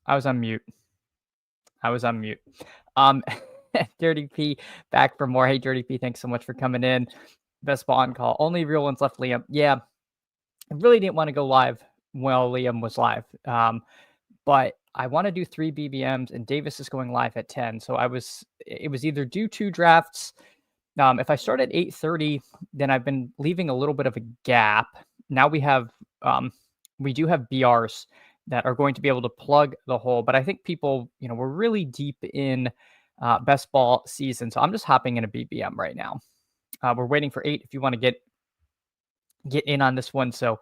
I was on mute. I was on mute. Um, Dirty P back for more. Hey, Dirty P, thanks so much for coming in. Best ball on call. Only real ones left, Liam. Yeah, I really didn't want to go live while Liam was live. But I want to do 3 BBMs, and Davis is going live at 10. So it was either do 2 drafts. If I start at 8:30, then I've been leaving a little bit of a gap. Now we do have BRs that are going to be able to plug the hole, but I think people, we're really deep in best ball season. So I'm just hopping in a BBM right now. We're waiting for 8 if you want to get in on this one. So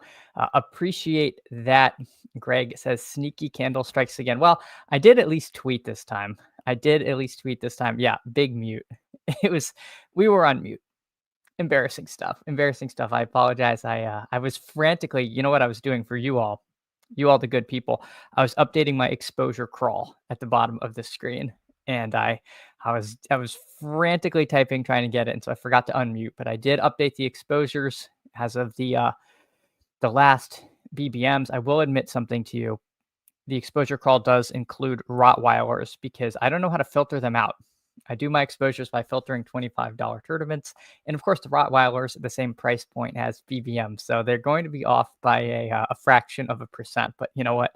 appreciate that. Greg says sneaky candle strikes again. Well, I did at least tweet this time. Yeah, big mute. We were on mute. Embarrassing stuff. I apologize. I was frantically, you know what I was doing for you all, the good people. I was updating my exposure crawl at the bottom of the screen, and I was frantically typing trying to get it, and so I forgot to unmute. But I did update the exposures as of the last BBMs. I will admit something to you. The exposure crawl does include Rottweilers because I don't know how to filter them out. I do my exposures by filtering $25 tournaments. And of course, the Rottweilers at the same price point as BBM. So they're going to be off by a fraction of a percent. But you know what?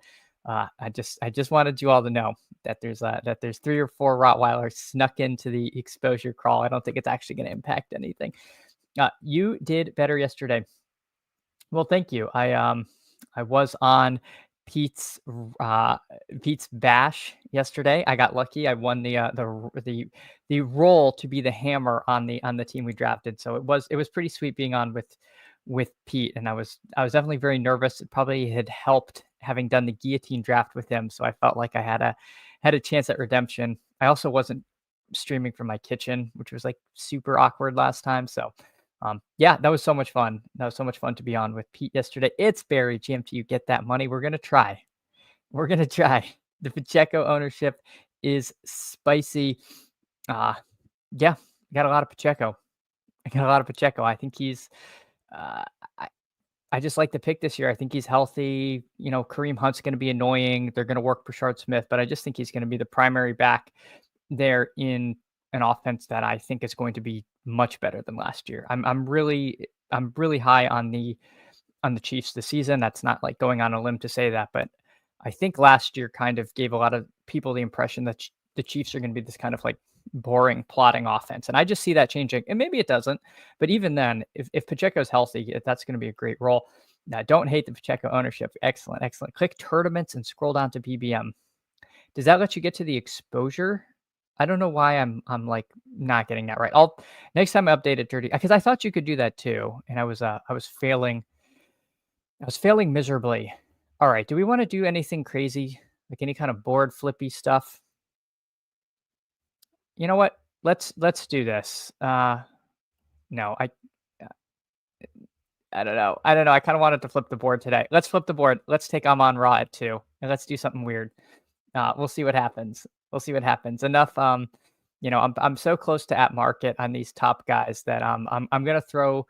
I just wanted you all to know that there's 3 or 4 Rottweilers snuck into the exposure crawl. I don't think it's actually going to impact anything. You did better yesterday. Well, thank you. I was on Pete's bash yesterday. I got lucky. I won the role to be the hammer on the team we drafted. So it was pretty sweet being on with Pete, and I was definitely very nervous. It probably had helped having done the guillotine draft with him, so I felt like I had a chance at redemption. I also wasn't streaming from my kitchen, which was like super awkward last time. So yeah, that was so much fun. To be on with Pete yesterday. It's Barry GMT. You get that money. We're gonna try. The Pacheco ownership is spicy. Yeah, I got a lot of Pacheco. I think he's. I just like the pick this year. I think he's healthy. Kareem Hunt's going to be annoying. They're going to work Brashard Smith, but I just think he's going to be the primary back there in an offense that I think is going to be much better than last year. I'm really high on the Chiefs this season. That's not like going on a limb to say that, but I think last year kind of gave a lot of people the impression that the Chiefs are going to be this kind of like boring plotting offense. And I just see that changing, and maybe it doesn't, but even then, if Pacheco's healthy, that's going to be a great role. Now, don't hate the Pacheco ownership. Excellent. Click tournaments and scroll down to BBM. Does that let you get to the exposure? I don't know why I'm like not getting that right. Next time I update it, Dirty, because I thought you could do that too, and I was failing miserably. All right, do we want to do anything crazy, like any kind of board flippy stuff? You know what? Let's do this. No, I don't know. I kind of wanted to flip the board today. Let's flip the board. Let's take Amon Ra at 2, and let's do something weird. We'll see what happens. Enough. I'm so close to at market on these top guys that I'm gonna throw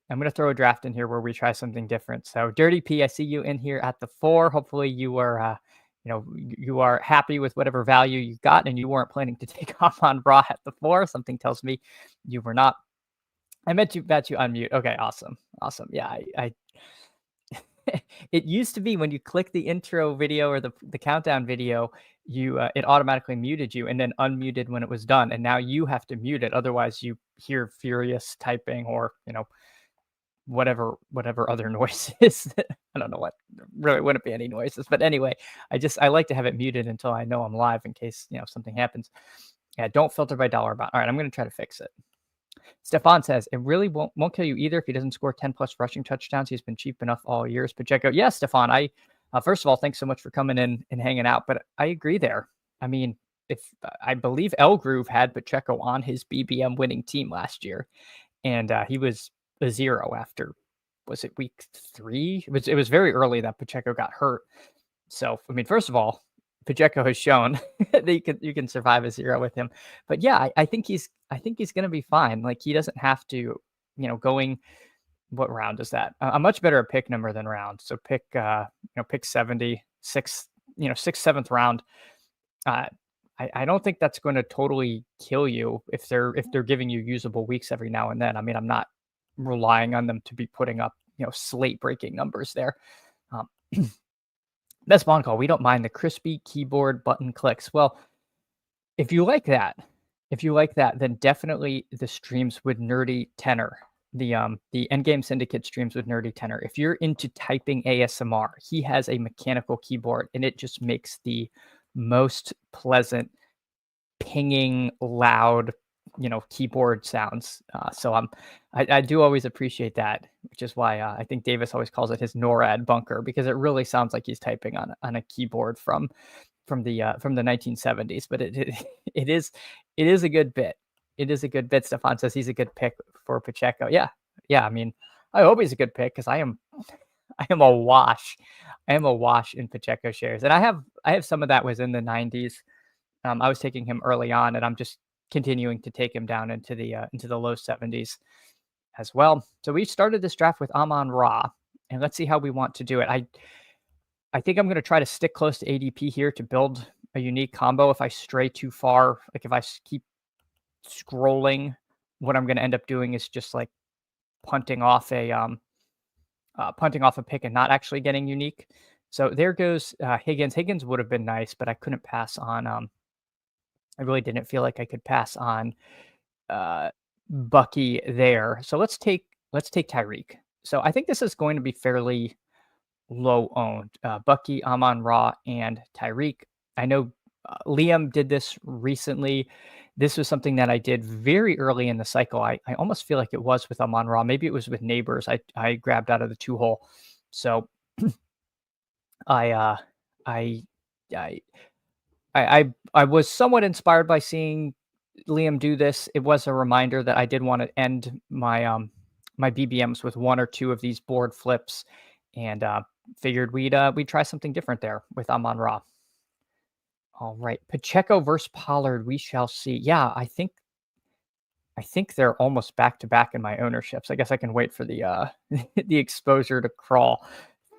a draft in here where we try something different. So Dirty P, I see you in here at the 4. Hopefully you are you are happy with whatever value you got, and you weren't planning to take off on Ra at the 4. Something tells me you were not. I meant you unmute. Okay, awesome. Yeah, I it used to be when you click the intro video or the countdown video, you it automatically muted you and then unmuted when it was done. And now you have to mute it. Otherwise you hear furious typing or, whatever other noises. I don't know what, really wouldn't be any noises. But anyway, I like to have it muted until I know I'm live in case, something happens. Yeah, don't filter by dollar amount. All right, I'm going to try to fix it. Stefan says, it really won't kill you either if he doesn't score 10 plus rushing touchdowns. He's been cheap enough all years. Pacheco, yeah, Stefan, first of all, thanks so much for coming in and hanging out. But I agree there. I mean, if I believe Elgroove had Pacheco on his BBM winning team last year, and he was a 0 after, was it week 3? It was very early that Pacheco got hurt. So, I mean, first of all, Pacheco has shown that you can survive a 0 with him. But yeah, I think he's going to be fine. Like, he doesn't have to, going, what round is that? I'm much better at pick number than round. So pick 70, 6th 6th, 7th round. Uh, I don't think that's going to totally kill you if they're giving you usable weeks every now and then. I mean, I'm not relying on them to be putting up slate breaking numbers there. Um, Best bond call. We don't mind the crispy keyboard button clicks. Well, if you like that, then definitely the streams with Nerdy Tenor, the Endgame Syndicate streams with Nerdy Tenor. If you're into typing ASMR, he has a mechanical keyboard, and it just makes the most pleasant, pinging, loud, keyboard sounds. I do always appreciate that, which is why I think Davis always calls it his NORAD bunker, because it really sounds like he's typing on a keyboard from the 1970s. But it is a good bit. It is a good bit. Stefan says he's a good pick for Pacheco. Yeah, yeah. I mean, I hope he's a good pick because I am awash. I am awash in Pacheco shares, and I have some of that was in the 90s. I was taking him early on, and I'm just continuing to take him down into the low 70s as well. So we started this draft with Amon Ra, and let's see how we want to do it. I think I'm going to try to stick close to ADP here to build a unique combo. If I stray too far, like if I keep scrolling, what I'm going to end up doing is just like punting off a pick and not actually getting unique. So there goes Higgins. Higgins would have been nice, but I couldn't pass on. I really didn't feel like I could pass on Bucky there. So let's take Tyreek. So I think this is going to be fairly low owned. Bucky, Amon-Ra, and Tyreek. I know Liam did this recently. This was something that I did very early in the cycle. I almost feel like it was with Amon-Ra. Maybe it was with Neighbors. I grabbed out of the 2-hole. So I I I I was somewhat inspired by seeing Liam do this. It was a reminder that I did want to end my BBMs with one or two of these board flips, and figured we'd try something different there with Amon Ra. All right, Pacheco versus Pollard. We shall see. Yeah, I think they're almost back to back in my ownerships. I guess I can wait for the the exposure to crawl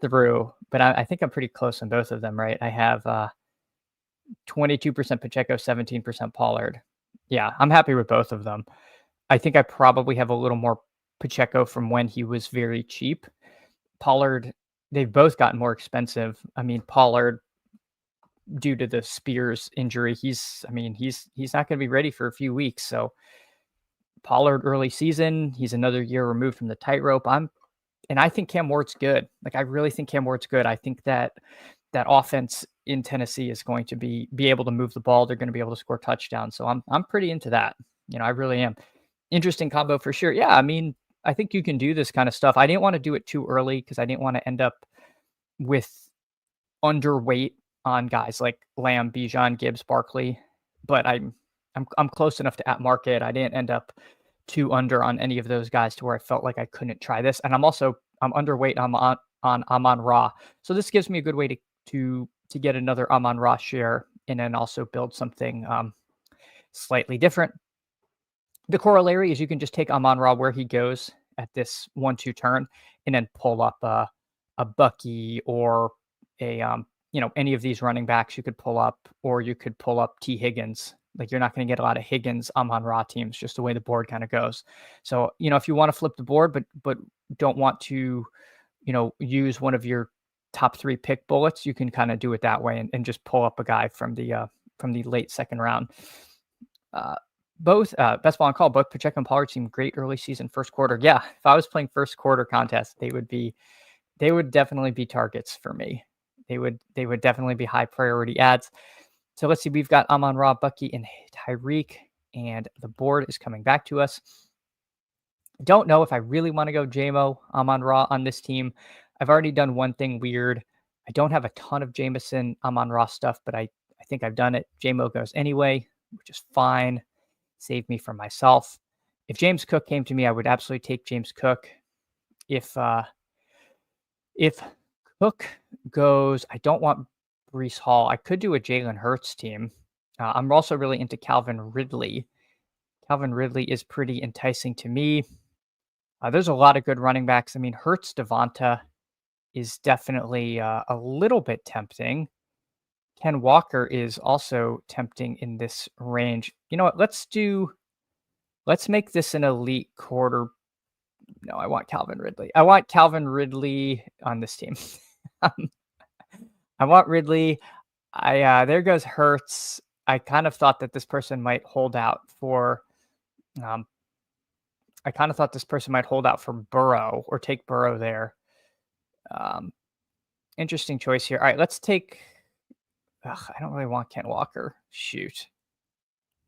through, but I think I'm pretty close on both of them, right? I have 22% Pacheco, 17% Pollard. Yeah, I'm happy with both of them. I think I probably have a little more Pacheco from when he was very cheap. Pollard, they've both gotten more expensive. I mean, Pollard, due to the Spears injury, he's not going to be ready for a few weeks. So Pollard early season, he's another year removed from the tightrope. I think Cam Ward's good. Like, I really think Cam Ward's good. I think that offense in Tennessee is going to be able to move the ball. They're going to be able to score touchdowns. So I'm pretty into that. I really am. Interesting combo for sure. Yeah, I mean, I think you can do this kind of stuff. I didn't want to do it too early because I didn't want to end up with underweight on guys like Lamb, Bijan, Gibbs, Barkley. But I'm close enough to at market. I didn't end up too under on any of those guys to where I felt like I couldn't try this. And I'm underweight on Amon Ra. So this gives me a good way to get another Amon Ra share and then also build something slightly different. The corollary is you can just take Amon Ra where he goes at this 1-2 turn and then pull up a Bucky or a any of these running backs you could pull up, or you could pull up T. Higgins. Like, you're not going to get a lot of Higgins Amon Ra teams, just the way the board kind of goes. So, if you want to flip the board, but don't want to, use one of your top 3 pick bullets, you can kind of do it that way and just pull up a guy from the late second round. Both best ball and call, both Pacheco and Pollard seem great early season first quarter. Yeah, if I was playing first quarter contest, they would definitely be targets for me. They would definitely be high priority ads. So let's see, we've got Amon Ra, Bucky, and Tyreek, and the board is coming back to us. Don't know if I really want to go JMO, Amon Ra on this team. I've already done one thing weird. I don't have a ton of Jameson, Amon Ra stuff, but I think I've done it. JMO goes anyway, which is fine. Save me from myself. If James Cook came to me, I would absolutely take James Cook. If Cook goes, I don't want Breece Hall. I could do a Jalen Hurts team. I'm also really into Calvin Ridley. Calvin Ridley is pretty enticing to me. There's a lot of good running backs. I mean, Hurts Devonta is definitely a little bit tempting. Ken Walker is also tempting in this range. You know what? Let's make this an elite quarter. No, I want Calvin Ridley. I want Calvin Ridley on this team. Um, I want Ridley. There goes Hurts. I kind of thought that this person might hold out for um, I kind of thought this person might hold out for Burrow or take Burrow there. Um, Interesting choice here. All right, let's take. Ugh, I don't really want Ken Walker. Shoot.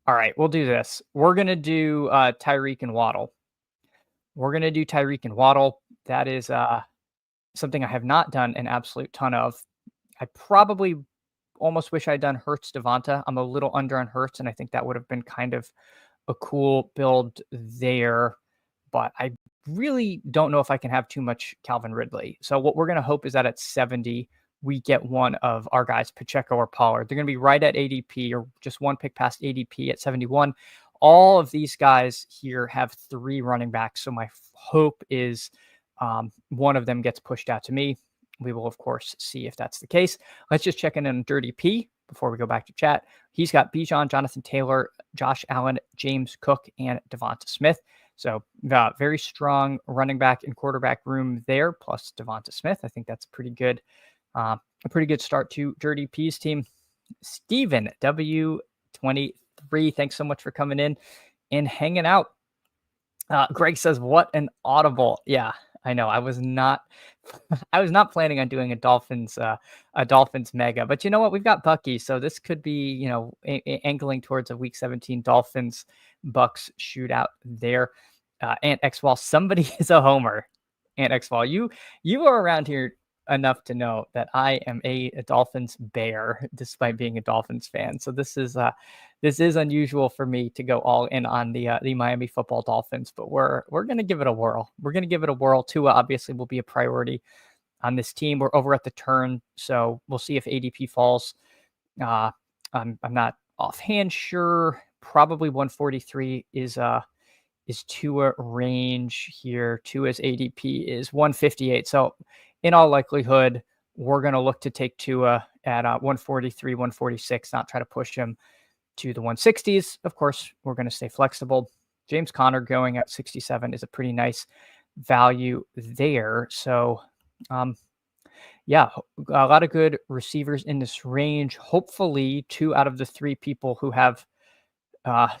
All right, we'll do this. We're gonna do Tyreek and Waddle. We're gonna do Tyreek and Waddle. That is something I have not done an absolute ton of. I probably almost wish I'd done Hurts Devonta. I'm a little under on Hurts, and I think that would have been kind of a cool build there. But I really don't know if I can have too much Calvin Ridley. So what we're going to hope is that at 70, we get one of our guys, Pacheco or Pollard. They're going to be right at ADP or just one pick past ADP at 71. All of these guys here have 3 running backs. So my hope is one of them gets pushed out to me. We will, of course, see if that's the case. Let's just check in on Dirty P before we go back to chat. He's got Bijan, Jonathan Taylor, Josh Allen, James Cook, and Devonta Smith. So very strong running back and quarterback room there, plus Devonta Smith. I think that's a pretty good start to Dirty P's team. Steven W23, thanks so much for coming in and hanging out. Greg says, "What an audible!" Yeah, I know. I was not planning on doing a Dolphins mega, but you know what? We've got Bucky, so this could be angling towards a Week 17 Dolphins Bucks shootout there. Ant Xwall, somebody is a homer. Ant Xwall, you are around here enough to know that I am a Dolphins bear, despite being a Dolphins fan. So this is unusual for me to go all in on the Miami Football Dolphins, but we're gonna give it a whirl. We're gonna give it a whirl. Tua obviously will be a priority on this team. We're over at the turn, so we'll see if ADP falls. I'm not offhand sure. Probably 143 is Tua range here. Tua's ADP is 158. So in all likelihood, we're going to look to take Tua at 143, 146, not try to push him to the 160s. Of course, we're going to stay flexible. James Conner going at 67 is a pretty nice value there. So, yeah, a lot of good receivers in this range. Hopefully, 2 out of the 3 people who have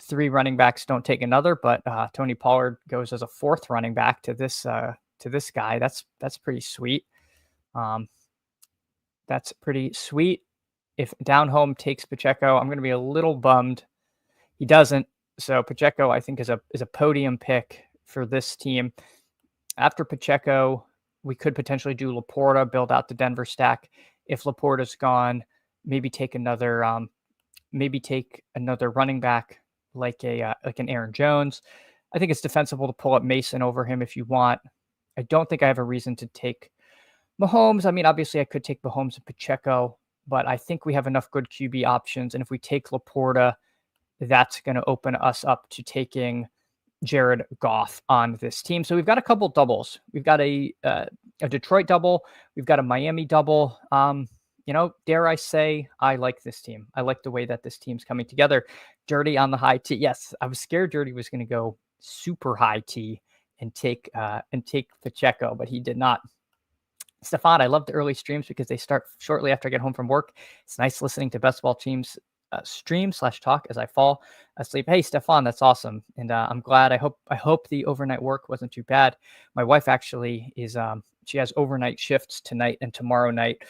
3 running backs don't take another, but Tony Pollard goes as a 4th running back to this guy. That's pretty sweet. That's pretty sweet. If down home takes Pacheco, I'm going to be a little bummed. He doesn't. So Pacheco, I think, is a podium pick for this team. After Pacheco, we could potentially do Laporta, build out the Denver stack. If Laporta's gone, maybe take another running back like an Aaron Jones. I think it's defensible to pull up Mason over him if you want. I don't think I have a reason to take Mahomes. I mean, obviously I could take Mahomes and Pacheco, but I think we have enough good QB options. And if we take Laporta, that's going to open us up to taking Jared Goff on this team. So we've got a couple doubles. We've got a Detroit double. We've got a Miami double. Dare I say, I like this team. I like the way that this team's coming together. Dirty on the high T. Yes, I was scared Dirty was going to go super high T and take Pacheco, but he did not. Stefan, I love the early streams because they start shortly after I get home from work. It's nice listening to Best Ball Teams stream/talk as I fall asleep. Hey, Stefan, that's awesome. And I'm glad. I hope the overnight work wasn't too bad. My wife actually is, she has overnight shifts tonight and tomorrow night.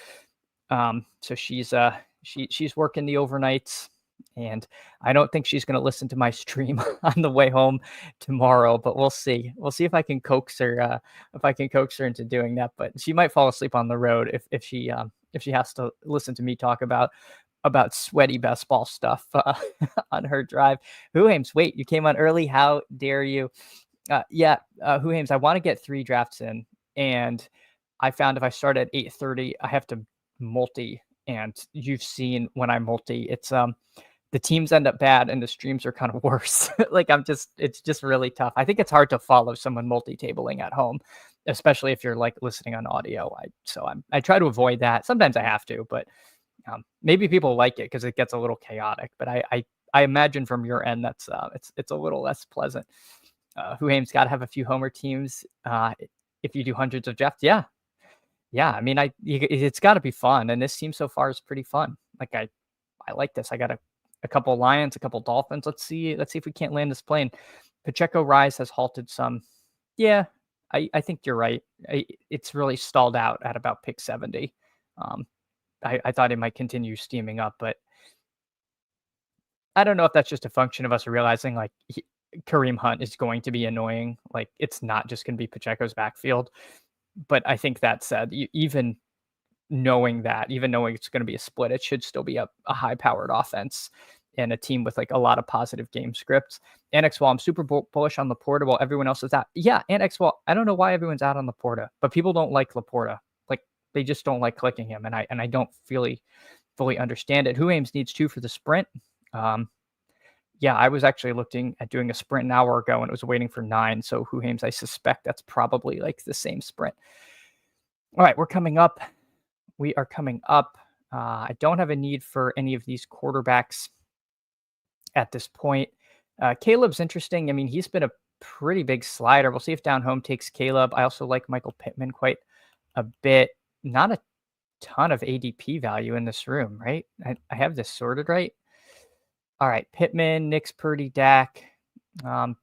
So she's working the overnights, and I don't think she's going to listen to my stream on the way home tomorrow, but we'll see. We'll see if I can coax her, into doing that, but she might fall asleep on the road if she has to listen to me talk about sweaty best ball stuff on her drive. Huhames, wait, you came on early. How dare you? Huhames, I want to get 3 drafts in, and I found if I start at 8:30, I have to multi, and you've seen when I multi, it's the teams end up bad and the streams are kind of worse. It's just really tough. I think it's hard to follow someone multi-tabling at home, especially if you're like listening on audio. I try to avoid that. Sometimes I have to, but Maybe people like it because it gets a little chaotic, but I imagine from your end that's it's a little less pleasant. Who got to have a few homer teams if you do hundreds of drafts. Yeah, yeah. I mean, it's got to be fun, and this team so far is pretty fun. Like I like this. I got a couple Lions, a couple Dolphins. Let's see if we can't land this plane. Pacheco rise has halted some. Yeah, I think you're right. It's really stalled out at about pick 70. I thought it might continue steaming up, but I don't know if that's just a function of us realizing like Kareem Hunt is going to be annoying. Like it's not just going to be Pacheco's backfield. But I think that said, even knowing that, even knowing it's going to be a split, it should still be a high-powered offense and a team with like a lot of positive game scripts. And Xwall, I'm super bullish on Laporta while everyone else is out. Yeah, and Xwall, I don't know why everyone's out on Laporta, but people don't like Laporta. Like they just don't like clicking him, and I don't fully understand it. Who Ames needs 2 for the sprint. Yeah, I was actually looking at doing a sprint an hour ago and it was waiting for 9. So Who Ames, I suspect that's probably like the same sprint. All right, we're coming up. We are coming up. I don't have a need for any of these quarterbacks at this point. Caleb's interesting. I mean, he's been a pretty big slider. We'll see if down home takes Caleb. I also like Michael Pittman quite a bit. Not a ton of ADP value in this room, right? I have this sorted right. All right, Pittman, Nix, Purdy, Dak. I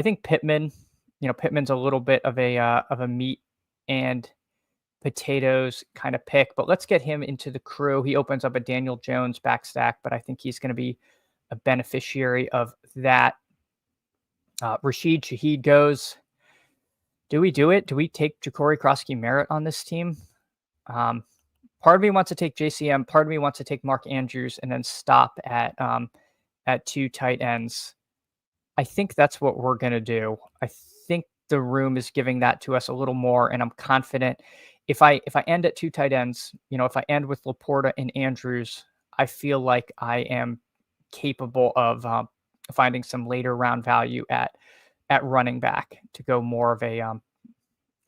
think Pittman. Pittman's a little bit of a meat and potatoes kind of pick, but let's get him into the crew. He opens up a Daniel Jones backstack, but I think he's going to be a beneficiary of that. Rashid Shaheed goes. Do we do it? Do we take Ja'Cory Krosky-Merritt on this team? Part of me wants to take JCM. Part of me wants to take Mark Andrews and then stop at 2 tight ends. I think that's what we're going to do. I think the room is giving that to us a little more, and I'm confident if I end at 2 tight ends, if I end with Laporta and Andrews, I feel like I am capable of finding some later round value at running back to go more of a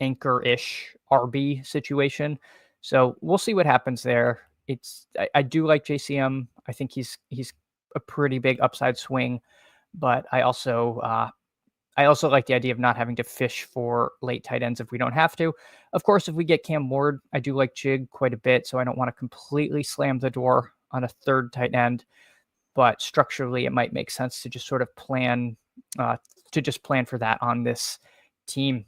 anchor-ish RB situation. So we'll see what happens there. I do like JCM. I think he's a pretty big upside swing, but I also like the idea of not having to fish for late tight ends if we don't have to. Of course, if we get Cam Ward, I do like Jig quite a bit, so I don't want to completely slam the door on a 3rd tight end. But structurally, it might make sense to just sort of plan for that on this team.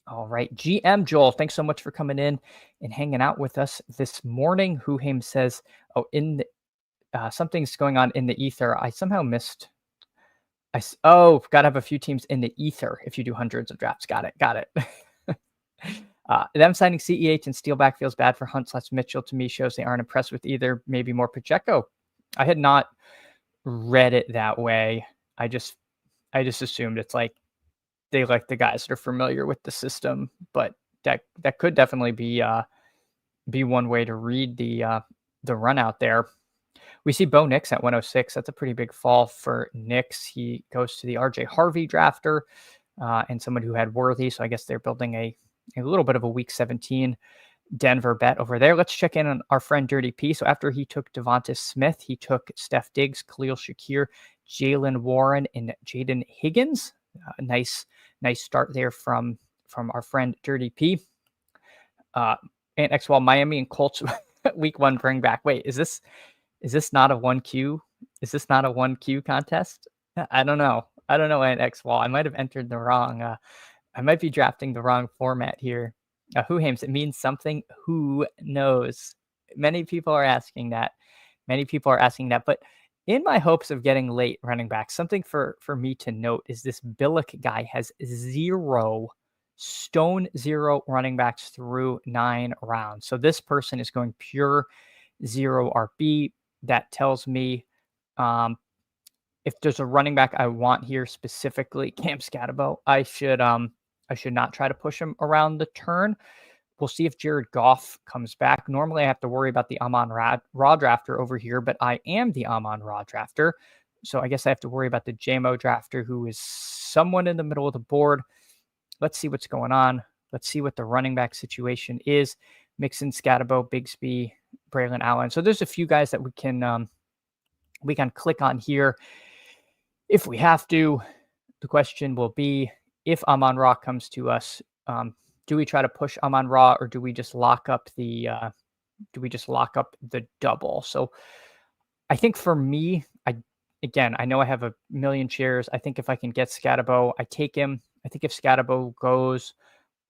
All right, GM Joel, thanks so much for coming in and hanging out with us this morning. Who Haim says, something's going on in the ether. I somehow missed. Got to have a few teams in the ether if you do hundreds of drafts. Got it. Them signing CEH and Steelback feels bad for Hunt/Mitchell to me shows they aren't impressed with either. Maybe more Pacheco. I had not read it that way. I just assumed it's like they like the guys that are familiar with the system, but that could definitely be one way to read the run out there. We see Bo Nix at 106. That's a pretty big fall for Nix. He goes to the RJ Harvey drafter and someone who had Worthy. So I guess they're building a little bit of a week 17 Denver bet over there. Let's check in on our friend Dirty P. So after he took Devonta Smith, he took Steph Diggs, Khalil Shakir, Jalen Warren, and Jaden Higgins. Nice start there from our friend Dirty P. And Xwell, Miami and Colts week 1 bring back. Wait, is this not a 1Q? Is this not a 1Q contest? I don't know. And Xwall, I might have entered the wrong. I might be drafting the wrong format here. Who Hames? It means something. Who knows? Many people are asking that. But in my hopes of getting late running back, something for me to note is this Billick guy has 0 running backs through 9 rounds. So this person is going pure 0 RB. That tells me if there's a running back I want here specifically, Cam Scatabo, I should not try to push him around the turn. We'll see if Jared Goff comes back. Normally, I have to worry about the Amon-Ra drafter over here, but I am the Amon-Ra drafter. So I guess I have to worry about the JMO drafter, who is someone in the middle of the board. Let's see what's going on. Let's see what the running back situation is. Mixon, Scatabo, Bigsby, Braylon Allen. So there's a few guys that we can click on here if we have to. The question will be, if Amon-Ra comes to us, do we try to push Amon-Ra, or do we just lock up the double? So I think for me, I know I have a million shares. I think if I can get Scatabo, I take him. I think if Scatabo goes,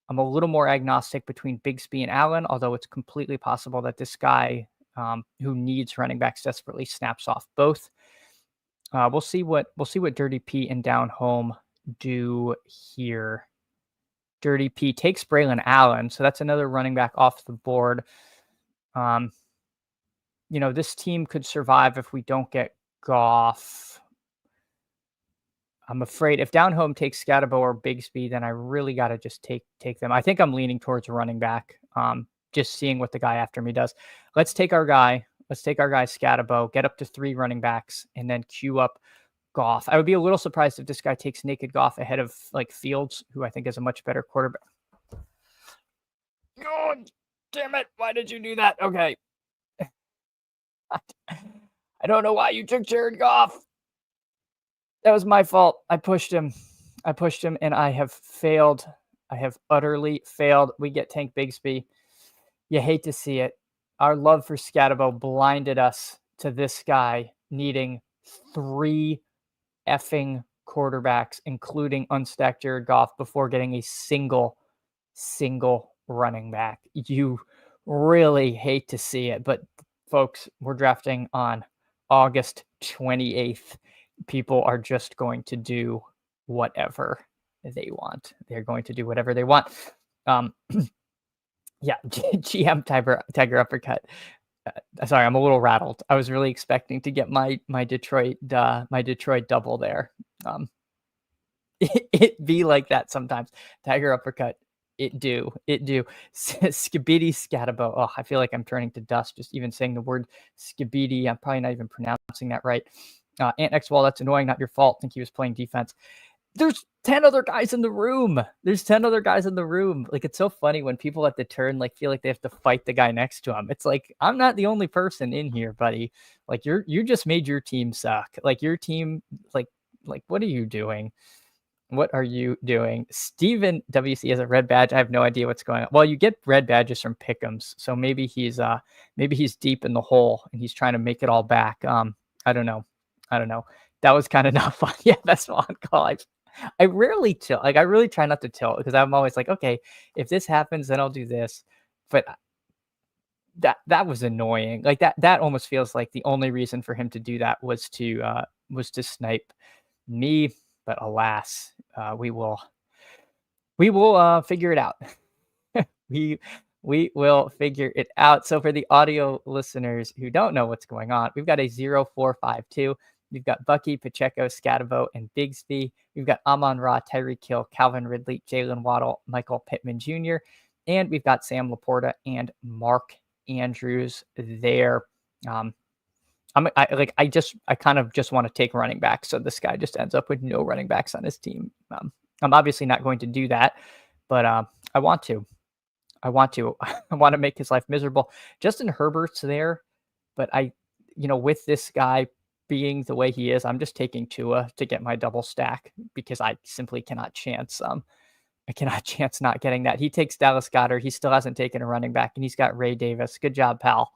I'm a little more agnostic between Bigsby and Allen, although it's completely possible that this guy who needs running backs desperately snaps off both. We'll see what Dirty P and Down Home do here. Dirty P takes Braylon Allen, so that's another running back off the board. This team could survive if we don't get Goff. I'm afraid if Down Home takes Scatabo or Bigsby, then I really got to just take them. I think I'm leaning towards a running back, just seeing what the guy after me does. Let's take our guy Scatabo, get up to 3 running backs, and then queue up Goff. I would be a little surprised if this guy takes naked Goff ahead of like Fields, who I think is a much better quarterback. Oh, damn it. Why did you do that? Okay. I don't know why you took Jared Goff. That was my fault. I pushed him and I have failed. I have utterly failed. We get Tank Bigsby. You hate to see it. Our love for Scatabo blinded us to this guy needing 3 effing quarterbacks, including unstacked Jared Goff, before getting a single running back. You really hate to see it, but folks, we're drafting on August 28th. People are just going to do whatever they want. They're going to do whatever they want. Yeah, GM Tiger Uppercut. Sorry, I'm a little rattled. I was really expecting to get my Detroit double there. It be like that sometimes. Tiger Uppercut. It do. Skibidi Scatabo. Oh, I feel like I'm turning to dust just even saying the word Skibidi. I'm probably not even pronouncing that right. Ant X Wall, that's annoying. Not your fault. I think he was playing defense. There's 10 other guys in the room. Like, it's so funny when people at the turn feel like they have to fight the guy next to him. It's like, I'm not the only person in here, buddy. Like, you just made your team suck. Like, your team, like what are you doing? What are you doing? Steven WC has a red badge. I have no idea what's going on. Well, you get red badges from pick'ems, so maybe he's deep in the hole and he's trying to make it all back. I don't know. That was kind of not fun. Yeah, that's on call. I rarely tilt. Like, I really try not to tilt because I'm always like, okay, if this happens, then I'll do this. But that was annoying. Like, that almost feels like the only reason for him to do that was to snipe me. But alas, we will figure it out. we will figure it out. So for the audio listeners who don't know what's going on, we've got a 0-4-5-2. We've got Bucky, Pacheco, Scatabo, and Bigsby. We've got Amon-Ra, Tyreek Hill, Calvin Ridley, Jalen Waddle, Michael Pittman Jr., and we've got Sam Laporta and Mark Andrews there. I kind of just want to take running backs, so this guy just ends up with no running backs on his team. I'm obviously not going to do that, but I want to. I want to make his life miserable. Justin Herbert's there, but with this guy being the way he is, I'm just taking Tua to get my double stack because I simply cannot chance. I cannot chance not getting that. He takes Dallas Goedert. He still hasn't taken a running back, and he's got Ray Davis. Good job, pal.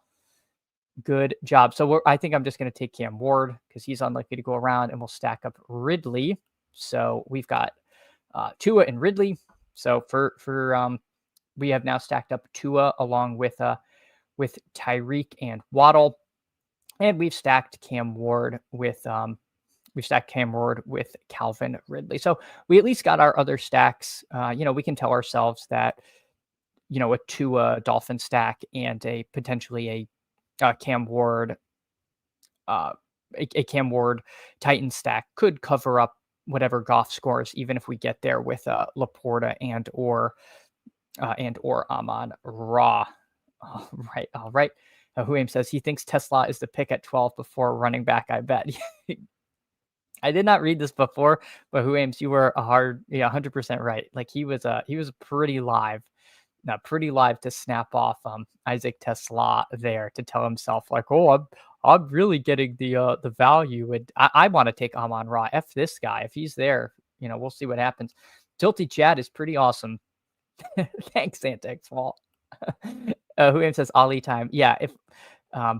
Good job. So I think I'm just going to take Cam Ward because he's unlikely to go around, and we'll stack up Ridley. So we've got Tua and Ridley. So for we have now stacked up Tua along with Tyreek and Waddle, and we've stacked Cam Ward with Calvin Ridley. So we at least got our other stacks. We can tell ourselves that a Tua Dolphin stack and a potentially a Cam Ward Cam Ward Titan stack could cover up whatever Goff scores, even if we get there with Laporta and or Amon-Ra. All right. Huame says he thinks Tesla is the pick at 12 before running back. I bet. I did not read this before, but Huames, you were 100% right. Like he was pretty live pretty live to snap off Isaac Tesla there to tell himself like, oh, I'm really getting the value, and I want to take Amon Ra. F this guy. If he's there, we'll see what happens. Tilty Chad is pretty awesome. Thanks, Antex Fault. Who Aim says Ali time. Yeah, if I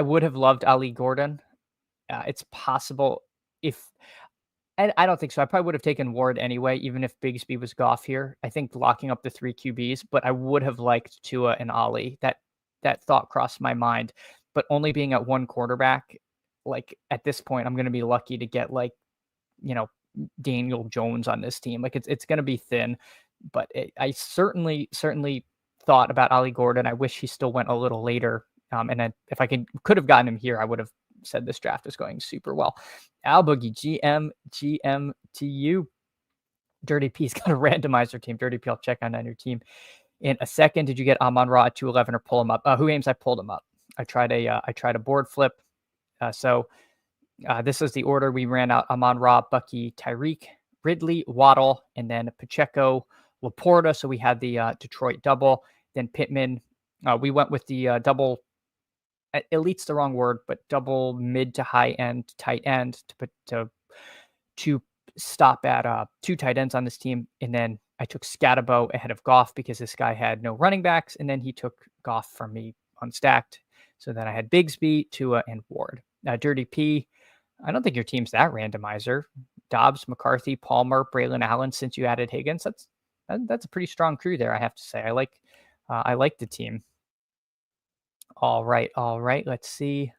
would have loved Ali Gordon. It's possible if I don't think so. I probably would have taken Ward anyway, even if Bigsby was Goff here. I think locking up the 3 QBs, but I would have liked Tua and Ali. That thought crossed my mind, but only being at one quarterback, like at this point, I'm going to be lucky to get like, Daniel Jones on this team. Like it's going to be thin, but I certainly thought about Ali Gordon. I wish he still went a little later. And then if I could have gotten him here, I would have said this draft is going super well. Al Boogie, GM to you. Dirty P's got a randomizer team. Dirty P, I'll check on your team in a second. Did you get Amon Ra at 211 or pull him up? Who Aims? I pulled him up. I tried a board flip. So this is the order we ran out: Amon Ra, Bucky, Tyreek, Ridley, Waddle, and then Pacheco, Laporta. So we had the Detroit double. Then Pittman. We went with the double. Elite's the wrong word, but double mid to high end tight end to stop at 2 tight ends on this team. And then I took Scatabo ahead of Goff because this guy had no running backs, and then he took Goff from me unstacked. So then I had Bigsby, Tua, and Ward. Dirty P, I don't think your team's that randomizer. Dobbs, McCarthy, Palmer, Braylon Allen. Since you added Higgins, that's a pretty strong crew there, I have to say. I like the team. All right. Let's see.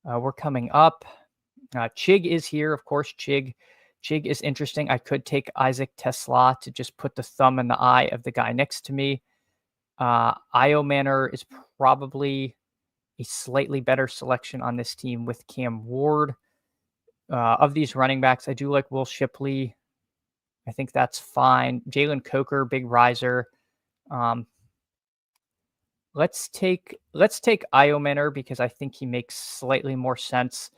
We're coming up. Chig is here, of course. Chig is interesting. I could take Isaac Tesla to just put the thumb in the eye of the guy next to me. Io Manor is probably a slightly better selection on this team with Cam Ward. Of these running backs, I do like Will Shipley. I think that's fine. Jalen Coker, big riser. Let's take Io Manor because I think he makes slightly more sense.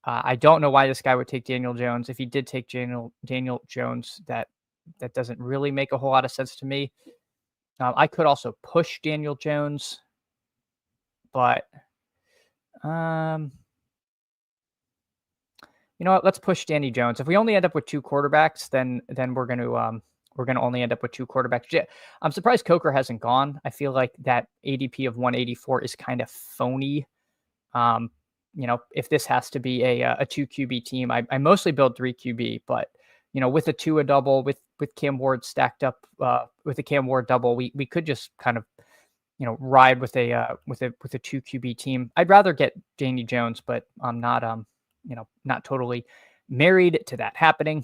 I don't know why this guy would take Daniel Jones. If he did take Daniel Jones, that doesn't really make a whole lot of sense to me. I could also push Daniel Jones, but you know what? Let's push Danny Jones. If we only end up with 2 quarterbacks, then we're going to only end up with 2 quarterbacks. I'm surprised Coker hasn't gone. I feel like that ADP of 184 is kind of phony. If this has to be a 2 QB team, I mostly build 3 QB, but with a Tua double, with Cam Ward stacked up, with a Cam Ward double, we could just kind of ride with a 2 QB team. I'd rather get Danny Jones, but I'm not not totally married to that happening.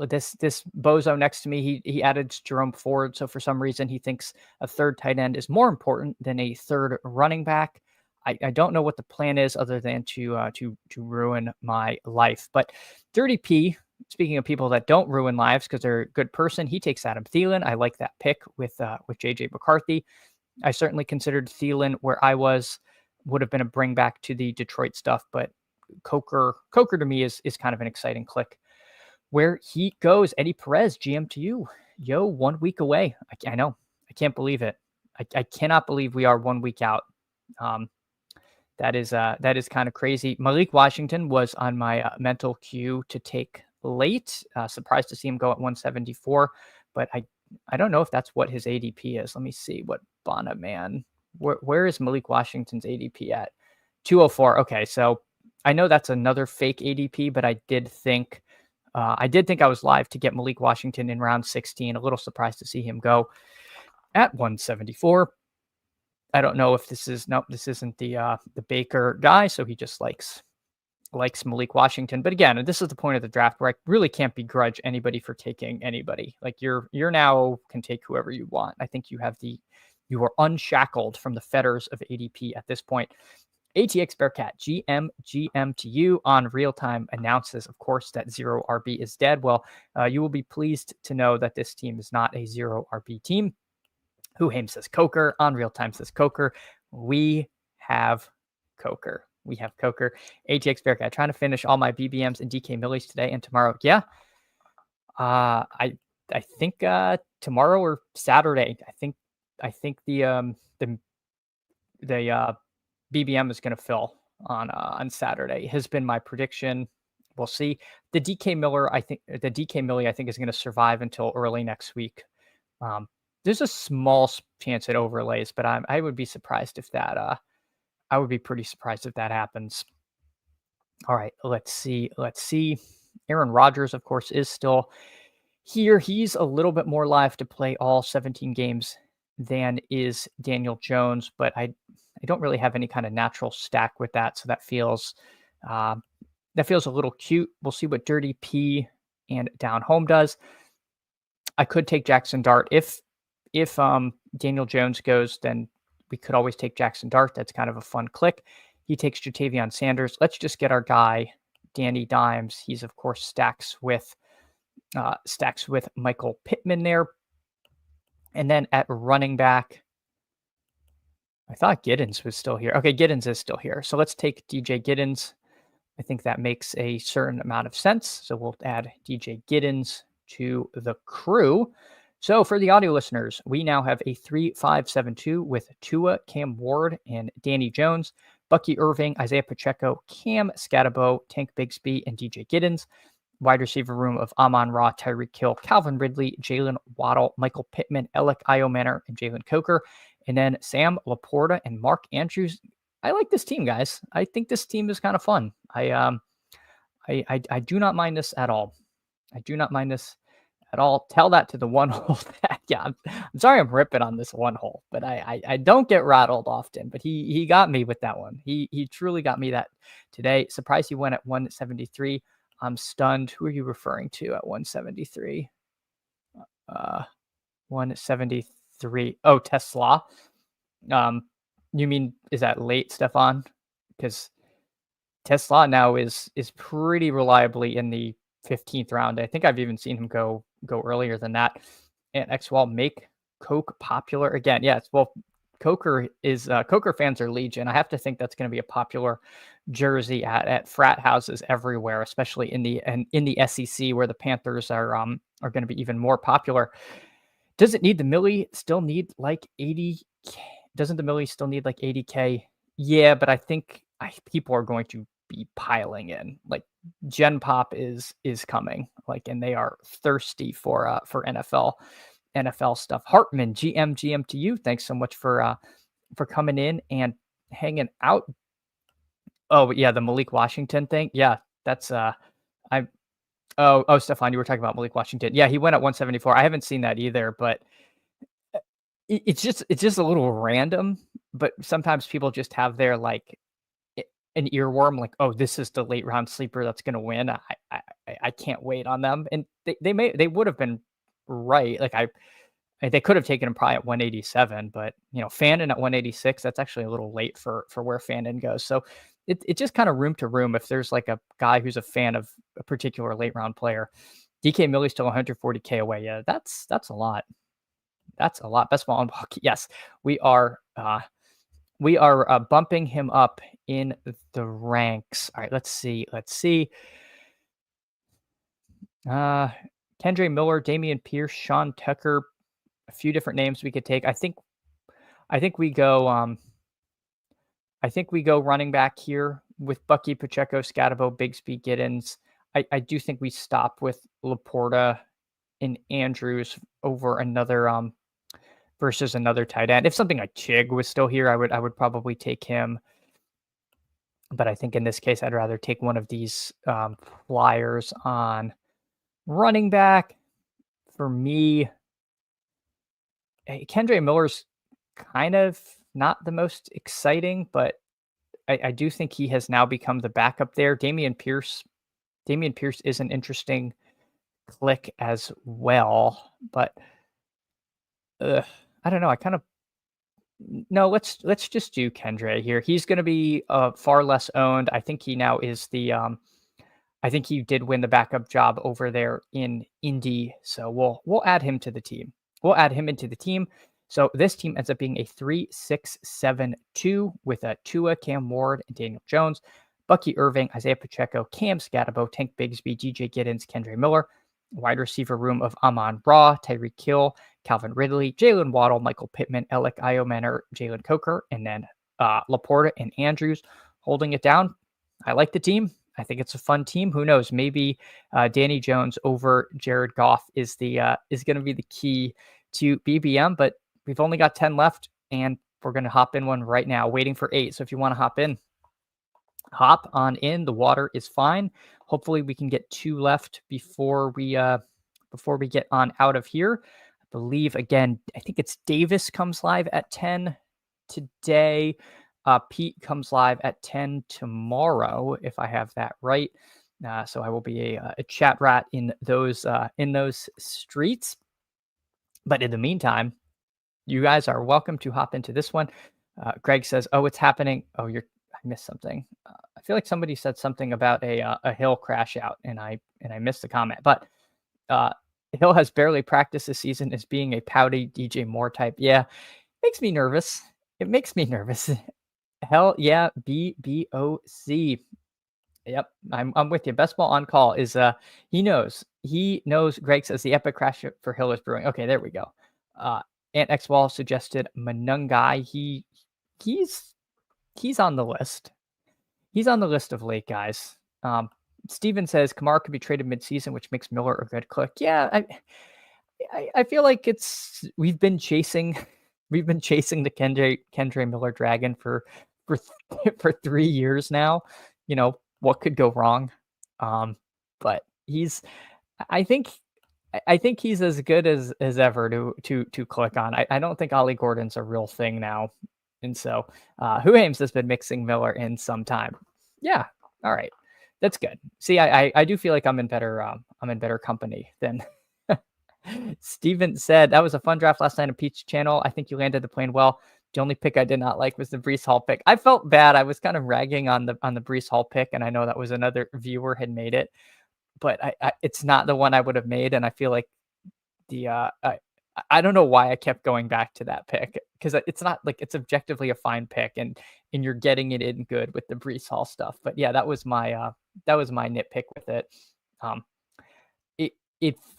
This bozo next to me, he added Jerome Ford. So for some reason, he thinks a 3rd tight end is more important than a 3rd running back. I don't know what the plan is other than to ruin my life. But Dirty P, speaking of people that don't ruin lives because they're a good person, he takes Adam Thielen. I like that pick with JJ McCarthy. I certainly considered Thielen where I would have been a bring back to the Detroit stuff, but Coker to me is kind of an exciting click. Where he goes, Eddie Perez, GM to you. Yo, 1 week away. I know. I can't believe it. I cannot believe we are 1 week out. That is kind of crazy. Malik Washington was on my mental queue to take late. Surprised to see him go at 174, but I don't know if that's what his ADP is. Let me see what Bonaman. Where is Malik Washington's ADP at? 204. Okay, so I know that's another fake ADP, but I did think I was live to get Malik Washington in round 16. A little surprised to see him go at 174. I don't know if this isn't the Baker guy, so he just likes Malik Washington. But again, this is the point of the draft where I really can't begrudge anybody for taking anybody. Like you're now can take whoever you want. I think you are unshackled from the fetters of ADP at this point. ATX Bearcat, GM to you on real time announces, of course, that 0 RB is dead. Well, you will be pleased to know that this team is not a 0 RB team. Who Haim says Coker. On real time says Coker. We have Coker. ATX Bearcat, trying to finish all my BBMs and DK Millies today and tomorrow. Yeah. think tomorrow or Saturday. I think the BBM is going to fill on Saturday. Has been my prediction. We'll see. The DK Millie, I think, is going to survive until early next week. There's a small chance it overlays, but I would be surprised if that. I would be pretty surprised if that happens. All right, let's see. Aaron Rodgers, of course, is still here. He's a little bit more live to play all 17 games than is Daniel Jones, but I don't really have any kind of natural stack with that, so that feels a little cute. We'll see what Dirty P and Down Home does. I could take Jackson Dart if Daniel Jones goes, then we could always take Jackson Dart. That's kind of a fun click. He takes Jatavion Sanders. Let's just get our guy Danny Dimes. He's of course stacks with Michael Pittman there. And then at running back, I thought Giddens was still here. Okay, Giddens is still here. So let's take DJ Giddens. I think that makes a certain amount of sense. So we'll add DJ Giddens to the crew. So for the audio listeners, we now have a 3-5-7-2 with Tua, Cam Ward, and Danny Jones, Bucky Irving, Isaiah Pacheco, Cam Scatabo, Tank Bigsby, and DJ Giddens. Wide receiver room of Amon-Ra, Tyreek Hill, Calvin Ridley, Jalen Waddle, Michael Pittman, Alec Iomanner, and Jalen Coker. And then Sam Laporta and Mark Andrews. I like this team, guys. I think this team is kind of fun. I do not mind this at all. I do not mind this at all. Tell that to the one hole. I'm sorry I'm ripping on this one hole, but I don't get rattled often. But he got me with that one. He truly got me that today. Surprised he went at 173. I'm stunned. Who are you referring to at 173? 173. Oh, Tesla. You mean, is that late, Stefan? Because Tesla now is pretty reliably in the 15th round. I think I've even seen him go earlier than that. And Xwall make Coke popular again. Yes, well, Coker fans are legion. I have to think that's going to be a popular jersey at frat houses everywhere, especially in the SEC where the Panthers are going to be even more popular. Does it need the Millie still need like 80K? Doesn't the Millie still need like 80K? Yeah, but I think people are going to be piling in. Like Gen Pop is coming, like, and they are thirsty for NFL stuff. Hartman, GM to you. Thanks so much for coming in and hanging out. Oh yeah, the Malik Washington thing. Yeah, that's Stefan, you were talking about Malik Washington. Yeah, he went at 174. I haven't seen that either, but it's just a little random. But sometimes people just have their like an earworm, like, oh, this is the late round sleeper that's going to win. I can't wait on them, and they would have been right. Like they could have taken him probably at 187, but Fannin at 186. That's actually a little late for where Fannin goes. So it's just kind of room to room. If there's like a guy who's a fan of a particular late round player, DK Millie's still 140K away. Yeah, that's a lot. That's a lot. Best ball on walk. Yes, we are bumping him up in the ranks. All right, let's see. Kendre Miller, Damian Pierce, Sean Tucker, a few different names we could take. I think we go running back here with Bucky, Pacheco, Scatabo, Bigsby, Giddens. I do think we stop with Laporta and Andrews over another versus another tight end. If something like Chig was still here, I would probably take him. But I think in this case, I'd rather take one of these flyers on running back. For me, Kendre Miller's kind of not the most exciting, but I do think he has now become the backup there. Damian Pierce is an interesting click as well, but I don't know. No, let's just do Kendre here. He's going to be far less owned. I think he now is the I think he did win the backup job over there in Indy. So we'll add him to the team. We'll add him into the team. So this team ends up being a 3-6-7-2 with Tua, Cam Ward, and Daniel Jones, Bucky Irving, Isaiah Pacheco, Cam Scatabo, Tank Bigsby, DJ Giddens, Kendre Miller. wide receiver room of Amon-Ra, Tyreek Hill, Calvin Ridley, Jalen Waddle, Michael Pittman, Alec Iomanor, Jalen Coker, and then Laporta and Andrews holding it down. I like the team. I think it's a fun team. Who knows? Maybe Danny Jones over Jared Goff is going to be the key to BBM. But we've only got 10 left, and we're going to hop in one right now, waiting for 8. So if you want to hop in, hop on in. The water is fine. Hopefully we can get 2 left before we get on out of here. I believe, again, I think it's Davis comes live at 10 today. Pete comes live at 10 tomorrow, if I have that right. So I will be a chat rat in those streets. But in the meantime, you guys are welcome to hop into this one. Greg says, "Oh, it's happening." Oh, I missed something. I feel like somebody said something about a Hill crash out, and I missed the comment. But Hill has barely practiced this season as being a pouty DJ Moore type. Yeah, makes me nervous. It makes me nervous. Hell yeah, BBOC. Yep, I'm with you. Best ball on call is he knows. Greg says the epic crash for Hill is brewing. Okay, there we go. Ant X Wall suggested Manungai. He's on the list. He's on the list of late guys. Steven says Kamara could be traded midseason, which makes Miller a good click. Yeah, I feel like we've been chasing the Kendre Miller Dragon for 3 years now. You know what could go wrong, but I think he's as good as ever to click on. I don't think Ollie Gordon's a real thing now, and so Who Ames has been mixing Miller in some time. Yeah, all right, that's good. See, I do feel like I'm in better company than. Steven said that was a fun draft last night on Peach Channel. I think you landed the plane well. The only pick I did not like was the Breece Hall pick. I felt bad. I was kind of ragging on the Breece Hall pick, and I know that was another viewer had made it, but it's not the one I would have made. And I feel like I don't know why I kept going back to that pick, because it's not like it's objectively a fine pick, and you're getting it in good with the Breece Hall stuff. But yeah, that was my nitpick with it.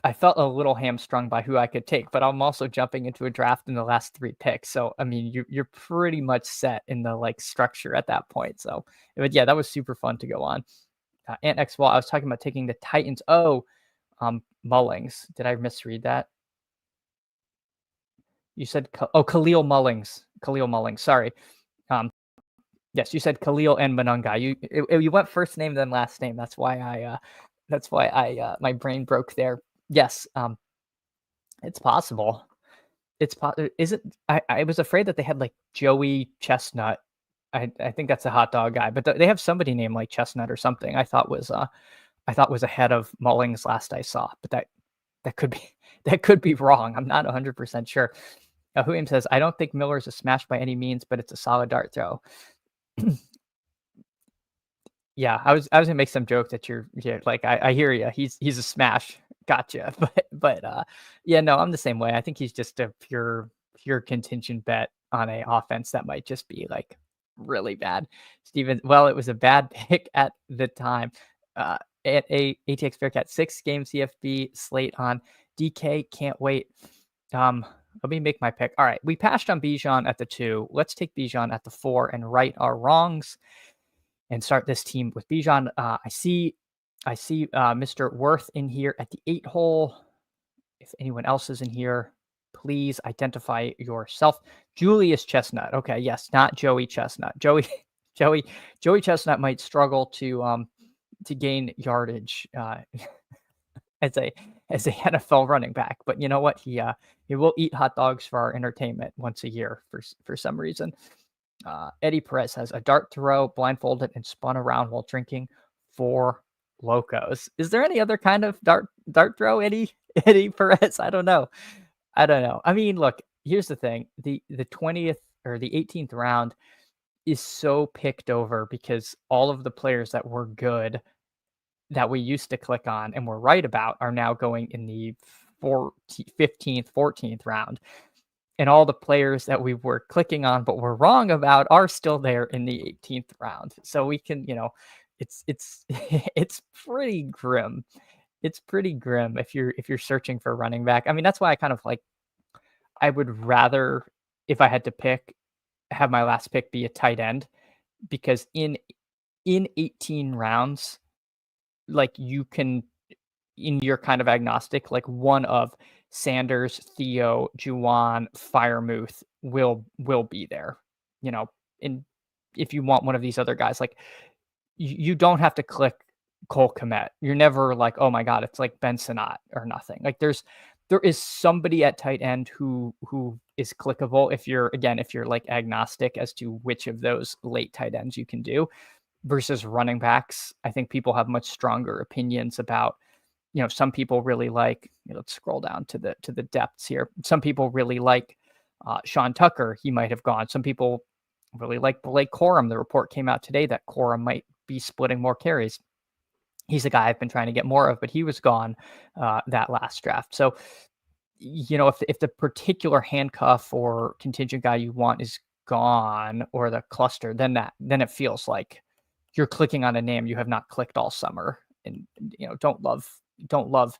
I felt a little hamstrung by who I could take, but I'm also jumping into a draft in the last 3 picks. So, I mean, you're pretty much set in the structure at that point. So, but yeah, that was super fun to go on. Ant X Wall, I was talking about taking the Titans. Oh, Mullings. Did I misread that? You said, Khalil Mullings. Khalil Mullings. Sorry. Yes, you said Khalil and Manungai. You went first name, then last name. That's why I my brain broke there. Yes, it's possible. Is it? I was afraid that they had Joey Chestnut. I think that's a hot dog guy, but they have somebody named Chestnut or something. I thought was ahead of Mullings last I saw, but that could be wrong. I'm not 100% sure. Huim says, I don't think Miller's a smash by any means, but it's a solid dart throw. Yeah, I was gonna make some joke that I hear you. He's a smash. Gotcha. But yeah, no, I'm the same way. I think he's just a pure contingent bet on a offense that might just be really bad. Steven, well, it was a bad pick at the time. At ATX Bearcat 6-game CFB slate on DK. Can't wait. Let me make my pick. All right, we passed on Bijan at the 2. Let's take Bijan at the 4 and right our wrongs and start this team with Bijan. I see Mr. Worth in here at the 8 hole. If anyone else is in here, please identify yourself. Julius Chestnut. Okay, yes, not Joey Chestnut. Joey Chestnut might struggle to gain yardage as a NFL running back, but you know what? He will eat hot dogs for our entertainment once a year for some reason. Eddie Perez has a dart throw, blindfolded, and spun around while drinking 4 Locos. Is there any other kind of dart throw, Eddie Perez? I don't know. I mean, look, here's the thing. The 20th or the 18th round is so picked over because all of the players that were good that we used to click on and were right about are now going in the 15th, 14th round. And all the players that we were clicking on but were wrong about are still there in the 18th round. So we can, it's it's pretty grim. it's pretty grim if you're searching for running back. I mean, that's why I kind of like I would rather, if I had to pick, have my last pick be a tight end because in 18 rounds, like you can in your kind of agnostic, like one of Sanders, Theo, Juwan, Firemouth will be there. You know, and if you want one of these other guys, like you don't have to click Cole Kmet. You're never like, oh my god, it's like Ben Sinnott or nothing. Like there is somebody at tight end who is clickable if you're like agnostic as to which of those late tight ends you can do versus running backs. I think people have much stronger opinions about, some people really like, let's scroll down to the depths here. Some people really like Sean Tucker. He might have gone. Some people really like Blake Corum. The report came out today that Corum might be splitting more carries. He's a guy I've been trying to get more of, but he was gone that last draft. So, if the particular handcuff or contingent guy you want is gone or the cluster, then it feels like you're clicking on a name you have not clicked all summer, and don't love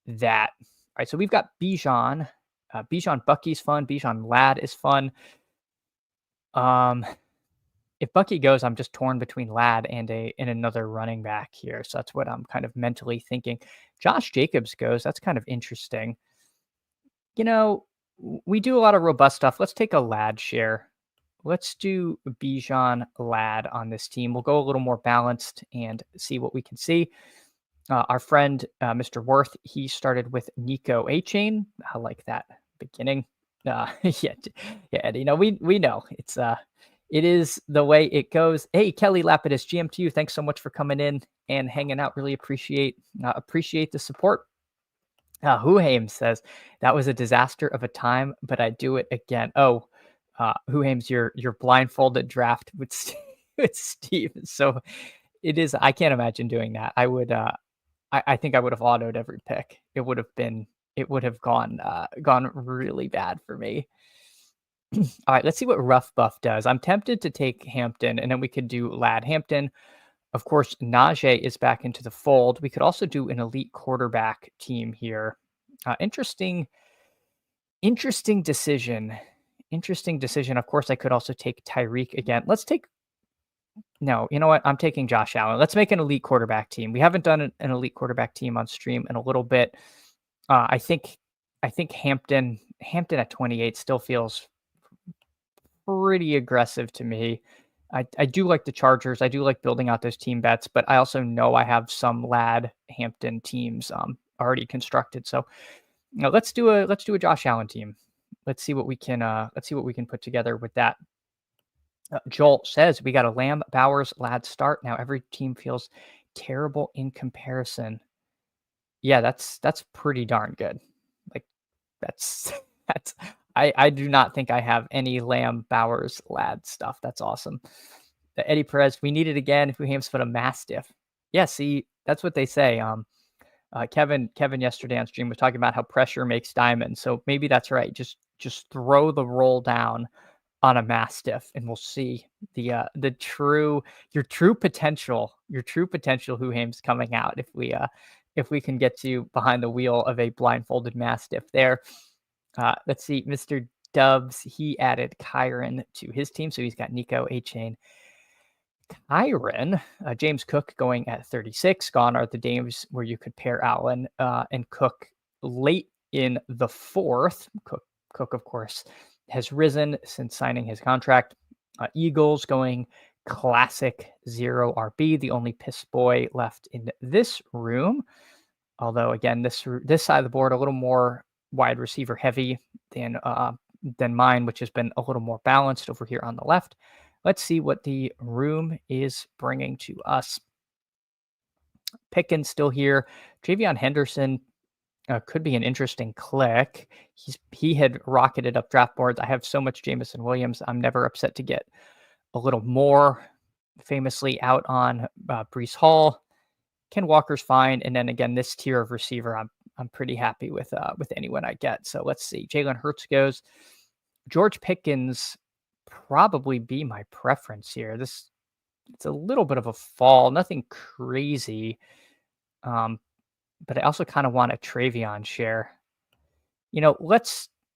that. All right, so we've got Bijan. Bijan Bucky's fun. Bijan Lad is fun. If Bucky goes, I'm just torn between Lad and another running back here. So that's what I'm kind of mentally thinking. Josh Jacobs goes. That's kind of interesting. We do a lot of robust stuff. Let's take a Lad share. Let's do Bijan Lad on this team. We'll go a little more balanced and see what we can see. Our friend, Mr. Worth, he started with Nico A-Chain. I like that beginning. Yeah, Eddie. We know it is the way it goes. Hey, Kelly Lapidus, GM to you. Thanks so much for coming in and hanging out. Really appreciate the support. Huhaim says that was a disaster of a time, but I'd do it again. Oh, Huhaim's your blindfolded draft with with Steve. So it is. I can't imagine doing that. I would. I think I would have autoed every pick. It would have gone really bad for me. All right, let's see what Rough Buff does. I'm tempted to take Hampton, and then we could do Lad Hampton. Of course, Najee is back into the fold. We could also do an elite quarterback team here. Interesting decision. Interesting decision. Of course, I could also take Tyreek again. No, you know what? I'm taking Josh Allen. Let's make an elite quarterback team. We haven't done an elite quarterback team on stream in a little bit. I think Hampton at 28 still feels pretty aggressive to me. I do like the Chargers. I do like building out those team bets, but I also know I have some Lad Hampton teams already constructed. So let's do a Josh Allen team. Let's see what we can put together with that. Joel says we got a Lamb, Bowers, Lad start. Now every team feels terrible in comparison. Yeah, that's pretty darn good. Like that's I do not think I have any Lamb, Bowers, Lad stuff. That's awesome. The Eddie Perez, we need it again if we Hamsford a Mastiff. Yeah, see, that's what they say. Kevin yesterday on stream was talking about how pressure makes diamonds. So maybe that's right. Just throw the roll down on a Mastiff, and we'll see your true potential. Your true potential, Huhaim's coming out if we can get you behind the wheel of a blindfolded Mastiff there. Let's see, Mr. Dubs, he added Kyron to his team, so he's got Nico A-Chain. Kyron, James Cook going at 36. Gone are the days where you could pair Allen and Cook late in the fourth. Cook, of course, has risen since signing his contract. Eagles going classic 0 RB, the only piss boy left in this room. Although, again, this side of the board a little more wide receiver heavy than mine, which has been a little more balanced over here on the left. Let's see what the room is bringing to us. Pickens still here. Travion Henderson could be an interesting click. He had rocketed up draft boards. I have so much Jameson Williams. I'm never upset to get a little more. Famously out on Breece Hall. Ken Walker's fine, and then again, this tier of receiver, I'm pretty happy with anyone I get. So let's see. Jalen Hurts goes. George Pickens probably be my preference here. It's a little bit of a fall, nothing crazy. but I also kind of want a Travion share.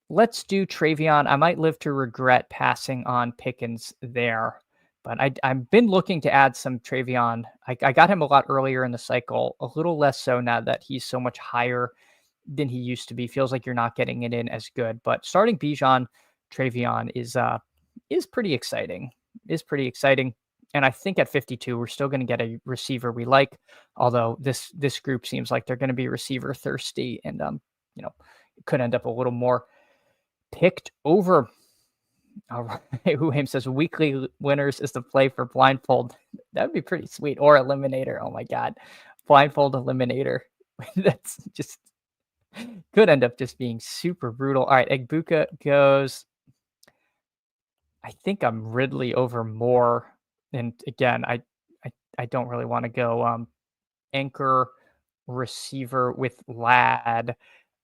Let's do Travion. I might live to regret passing on Pickens there, but I've been looking to add some Travion. I got him a lot earlier in the cycle, a little less so now that he's so much higher than he used to be. Feels like you're not getting it in as good. But starting Bijan Travion is pretty exciting. Is pretty exciting. And I think at 52, we're still going to get a receiver we like. Although this group seems like they're going to be receiver thirsty, and it could end up a little more picked over. All right. Who Haim says weekly winners is the play for blindfold. That would be pretty sweet. Or eliminator. Oh my God. Blindfold eliminator. That's just could end up just being super brutal. All right. Egbuka goes. I think I'm Ridley over Moore. And again, I don't really want to go anchor receiver with Lad.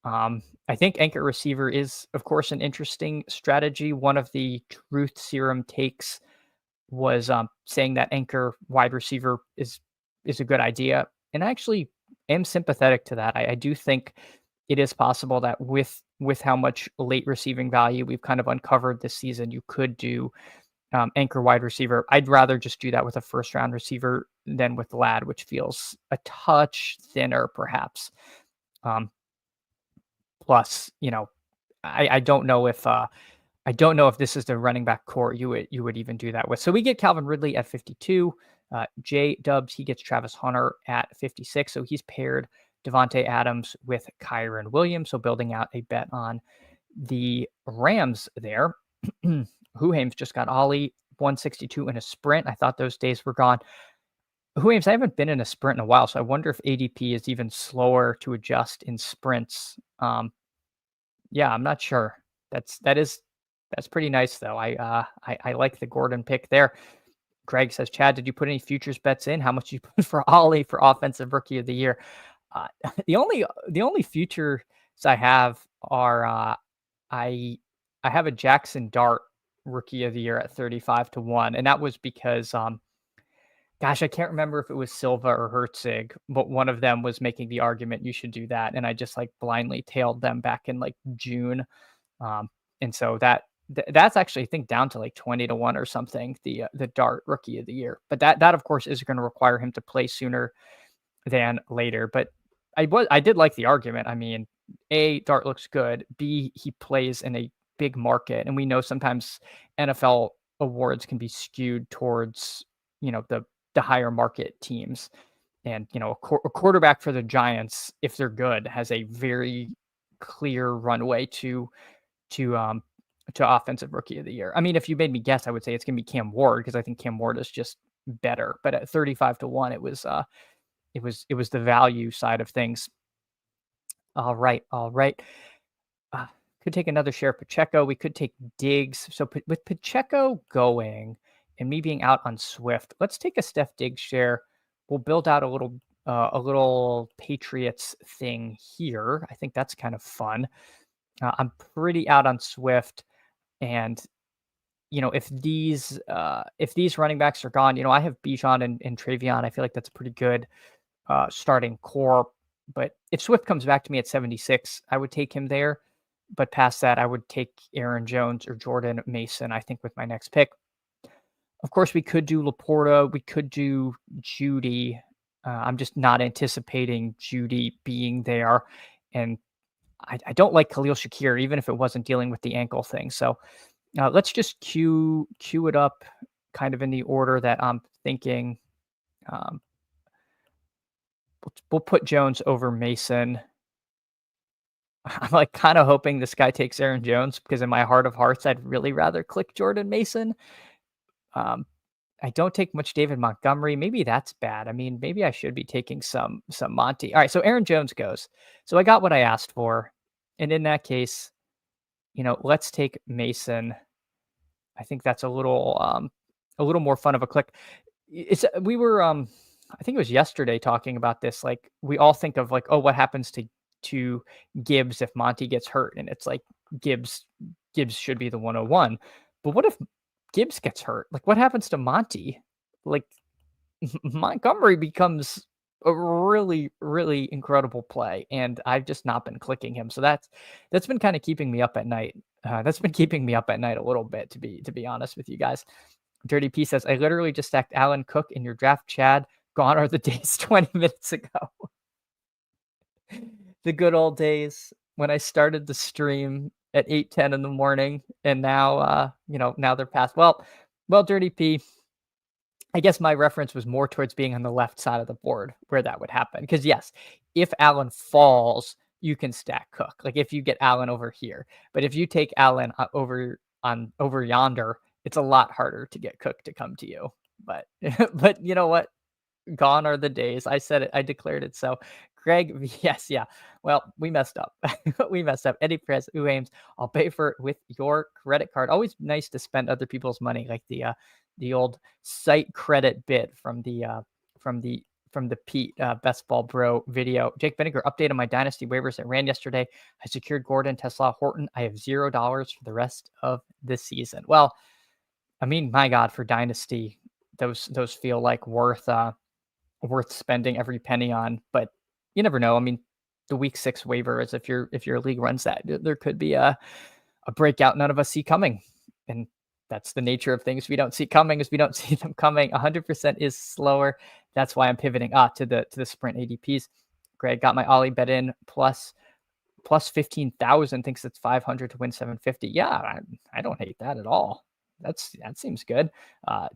I think anchor receiver is, of course, an interesting strategy. One of the truth serum takes was saying that anchor wide receiver is a good idea, and I actually am sympathetic to that. I do think it is possible that with how much late receiving value we've kind of uncovered this season, you could do anchor wide receiver. I'd rather just do that with a first round receiver than with Lad, which feels a touch thinner, perhaps. Plus, I don't know if this is the running back core you would even do that with. So we get Calvin Ridley at 52. J Dubs, he gets Travis Hunter at 56. So he's paired Devontae Adams with Kyron Williams. So building out a bet on the Rams there. Huhaim's just got Ollie 162 in a sprint. I thought those days were gone. Huhaim's, I haven't been in a sprint in a while, so I wonder if ADP is even slower to adjust in sprints. Yeah, I'm not sure. That's pretty nice though. I like the Gordon pick there. Greg says, Chad, did you put any futures bets in? How much did you put for Ollie for offensive rookie of the year? The only futures I have are I have a Jackson Dart rookie of the year at 35-1, and that was because gosh, I can't remember if it was Silva or Herzig, but one of them was making the argument you should do that, and I just like blindly tailed them back in like June, and so that's actually I think down to like 20-1 or something. The Dart rookie of the year, but that of course is going to require him to play sooner than later. But I did like the argument. I mean, A, Dart looks good. B, he plays in a big market, and we know sometimes NFL awards can be skewed towards the higher market teams. And, a quarterback for the Giants, if they're good, has a very clear runway to offensive rookie of the year. I mean, if you made me guess, I would say it's going to be Cam Ward because I think Cam Ward is just better. But at 35-1, it was the value side of things. All right. Could take another share Pacheco. We could take Diggs. So with Pacheco going and me being out on Swift, let's take a Steph Diggs share. We'll build out a little Patriots thing here. I think that's kind of fun. I'm pretty out on Swift, and if these running backs are gone, I have Bijan and Travion. I feel like that's a pretty good starting core. But if Swift comes back to me at 76, I would take him there. But past that, I would take Aaron Jones or Jordan Mason, I think, with my next pick. Of course, we could do Laporta. We could do Judy. I'm just not anticipating Judy being there. And I don't like Khalil Shakir, even if it wasn't dealing with the ankle thing. So let's just queue it up kind of in the order that I'm thinking. We'll put Jones over Mason. I'm like kind of hoping this guy takes Aaron Jones because in my heart of hearts, I'd really rather click Jordan Mason. I don't take much David Montgomery. Maybe that's bad. I mean, maybe I should be taking some Monty. All right, so Aaron Jones goes. So I got what I asked for. And in that case, let's take Mason. I think that's a little more fun of a click. We were I think it was yesterday talking about this. Like we all think of like, oh, what happens to Gibbs if Monty gets hurt? And it's like Gibbs should be the 101. But what if Gibbs gets hurt? Like what happens to Monty? Like Montgomery becomes a really, really incredible play, and I've just not been clicking him. So that's been kind of keeping me up at night. That's been keeping me up at night a little bit, to be honest with you guys. Dirty P says, I literally just stacked Alan Cook in your draft, Chad. Gone are the days 20 minutes ago. The good old days when I started the stream at 8:10 in the morning, and now, now they're past. Well, Dirty P, I guess my reference was more towards being on the left side of the board where that would happen. Because yes, if Allen falls, you can stack Cook. Like if you get Allen over here, but if you take Allen over yonder, it's a lot harder to get Cook to come to you. But but you know what? Gone are the days. I said it. I declared it. So, Greg, yes, yeah. Well, we messed up. We messed up. Eddie Perez, Ames, I'll pay for it with your credit card. Always nice to spend other people's money, like the old site credit bit from the Pete Best Ball Bro video. Jake Vinegar, update on my dynasty waivers that ran yesterday. I secured Gordon, Tesla, Horton. I have $0 for the rest of the season. Well, I mean, my God, for dynasty, those feel like worth spending every penny on, but you never know. I mean, the week 6 waiver is if your league runs that, there could be a breakout none of us see coming. And that's the nature of things we don't see coming, is we don't see them coming. 100% is slower. That's why I'm pivoting to the sprint ADPs. Greg got my Ollie bet in plus 15,000, thinks it's 500 to win 750. Yeah, I don't hate that at all. That seems good.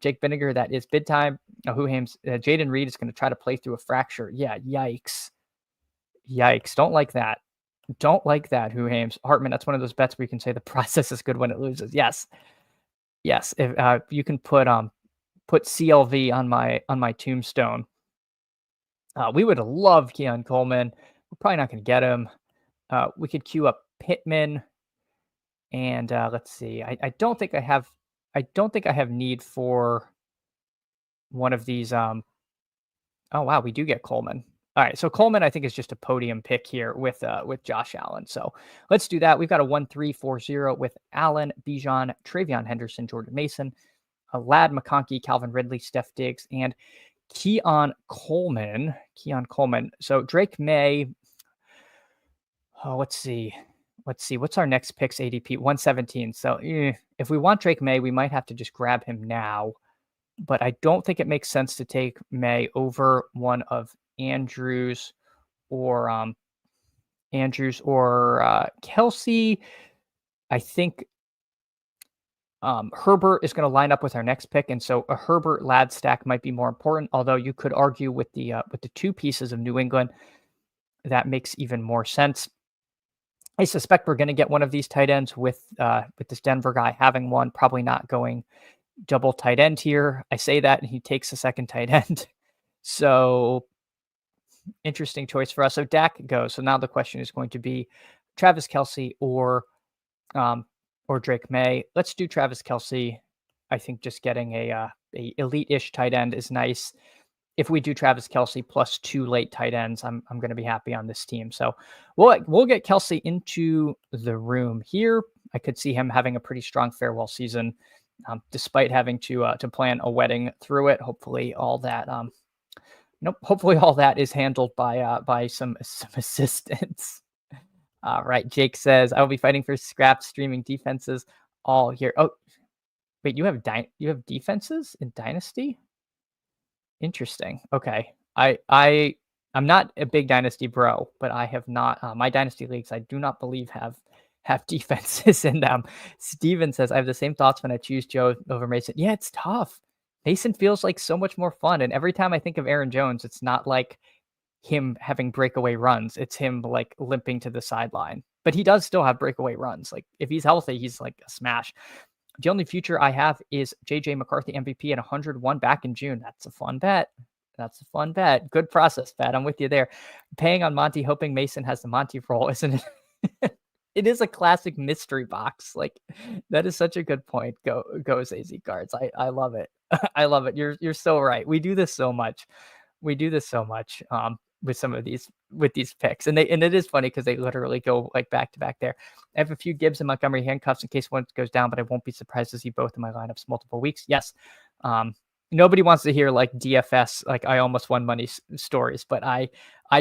Jake Vinegar, that is bid time. Whohames, Jaden Reed is going to try to play through a fracture. Yeah, yikes. Don't like that. Whohames. Hartman, that's one of those bets where you can say the process is good when it loses. Yes. If you can put CLV on my tombstone. We would love Keon Coleman. We're probably not going to get him. We could queue up Pittman. And let's see. I don't think I have need for one of these. Oh wow, we do get Coleman. All right, so Coleman I think is just a podium pick here with Josh Allen. So let's do that. We've got a 1-3-4-0 with Allen, Bijan, Travion Henderson, Jordan Mason, Ladd McConkey, Calvin Ridley, Steph Diggs, and Keon Coleman. So Drake May. Oh, let's see. What's our next pick's ADP? 117. So if we want Drake May, we might have to just grab him now. But I don't think it makes sense to take May over one of Andrews or Kelsey. I think Herbert is going to line up with our next pick, and so a Herbert Ladd stack might be more important. Although you could argue with the 2 pieces of New England, that makes even more sense. I suspect we're going to get one of these tight ends with this Denver guy having one, probably not going double tight end here. I say that and he takes a second tight end. So interesting choice for us. So Dak goes. So now the question is going to be Travis Kelce or Drake May. Let's do Travis Kelce. I think just getting a elite-ish tight end is nice. If we do Travis Kelce plus 2 late tight ends, I'm going to be happy on this team. So we'll get Kelce into the room here. I could see him having a pretty strong farewell season, despite having to plan a wedding through it. Hopefully all that is handled by some assistance. All right, Jake says I will be fighting for scraps streaming defenses all year. Oh, wait, you have defenses in Dynasty? Interesting. Okay. I'm not a big dynasty bro, but I have not my dynasty leagues I do not believe have defenses in them. Steven says I have the same thoughts when I choose Joe over Mason. Yeah, it's tough. Mason feels like so much more fun, and every time I think of Aaron Jones, it's not like him having breakaway runs. It's him like limping to the sideline. But he does still have breakaway runs. Like if he's healthy, he's like a smash. The only future I have is JJ McCarthy MVP at 101 back in June. That's a fun bet. Good process, bet. I'm with you there. Paying on Monty, hoping Mason has the Monty role, isn't it? It is a classic mystery box. Like that is such a good point. Go AZ Cards. I love it. I love it. You're so right. We do this so much. With some of these picks, and it is funny because they literally go like back to back there. I have a few Gibbs and Montgomery handcuffs in case one goes down, but I won't be surprised to see both in my lineups multiple weeks. Yes, nobody wants to hear like DFS, like I almost won money stories, but I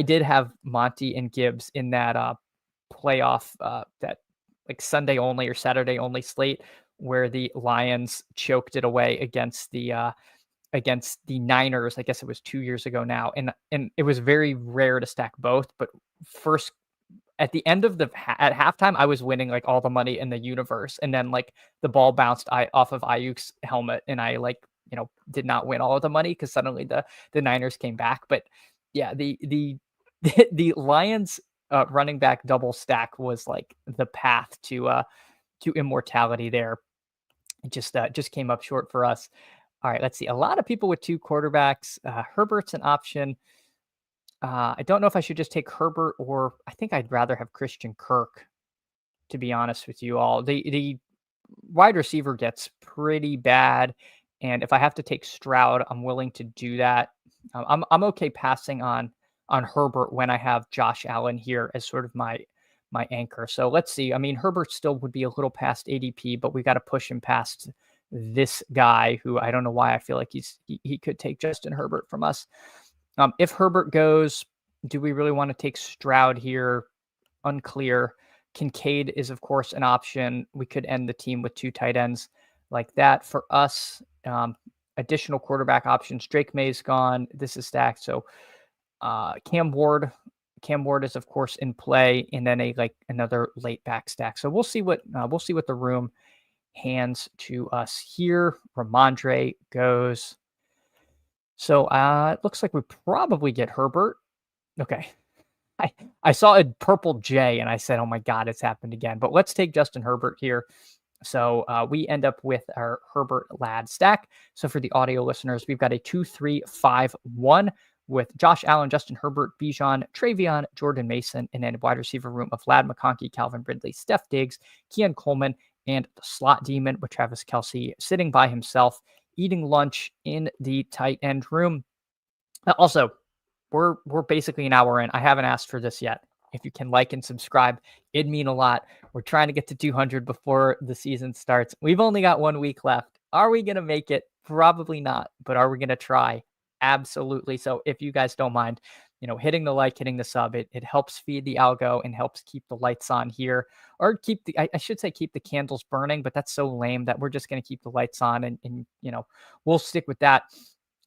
did have Monty and Gibbs in that playoff, that like Sunday only or Saturday only slate where the Lions choked it away against the Niners. I guess it was 2 years ago now, and it was very rare to stack both. But first, at the end of at halftime, I was winning like all the money in the universe, and then like the ball bounced off of Ayuk's helmet, and I like did not win all of the money because suddenly the Niners came back. But yeah, the the Lions running back double stack was like the path to immortality there. It just came up short for us. All right, let's see. A lot of people with two quarterbacks. Herbert's an option. I don't know if I should just take Herbert, or I think I'd rather have Christian Kirk, to be honest with you all. The wide receiver gets pretty bad, and if I have to take Stroud, I'm willing to do that. I'm okay passing on Herbert when I have Josh Allen here as sort of my anchor. So let's see. I mean, Herbert still would be a little past ADP, but we got to push him past this guy who I don't know why I feel like he could take Justin Herbert from us. If Herbert goes, do we really want to take Stroud here? Unclear. Kincaid is, of course, an option. We could end the team with two tight ends like that. For us, additional quarterback options. Drake May's gone. This is stacked. So Cam Ward is, of course, in play, and then another late back stack. So we'll see what the room hands to us here. Ramondre goes. So it looks like we probably get Herbert. Okay. I saw a purple J and I said, oh my God, it's happened again. But let's take Justin Herbert here. So we end up with our Herbert Ladd stack. So for the audio listeners, we've got a 2-3-5-1 with Josh Allen, Justin Herbert, Bijan, Travion, Jordan Mason, and then a wide receiver room of Ladd McConkey, Calvin Ridley, Steph Diggs, Keon Coleman, and the slot demon with Travis Kelce sitting by himself, eating lunch in the tight end room. Also, we're basically an hour in. I haven't asked for this yet. If you can like and subscribe, it'd mean a lot. We're trying to get to 200 before the season starts. We've only got 1 week left. Are we going to make it? Probably not, but are we going to try? Absolutely. So if you guys don't mind, hitting the like, hitting the sub, it helps feed the algo and helps keep the lights on here, or I should say keep the candles burning, but that's so lame that we're just going to keep the lights on and we'll stick with that.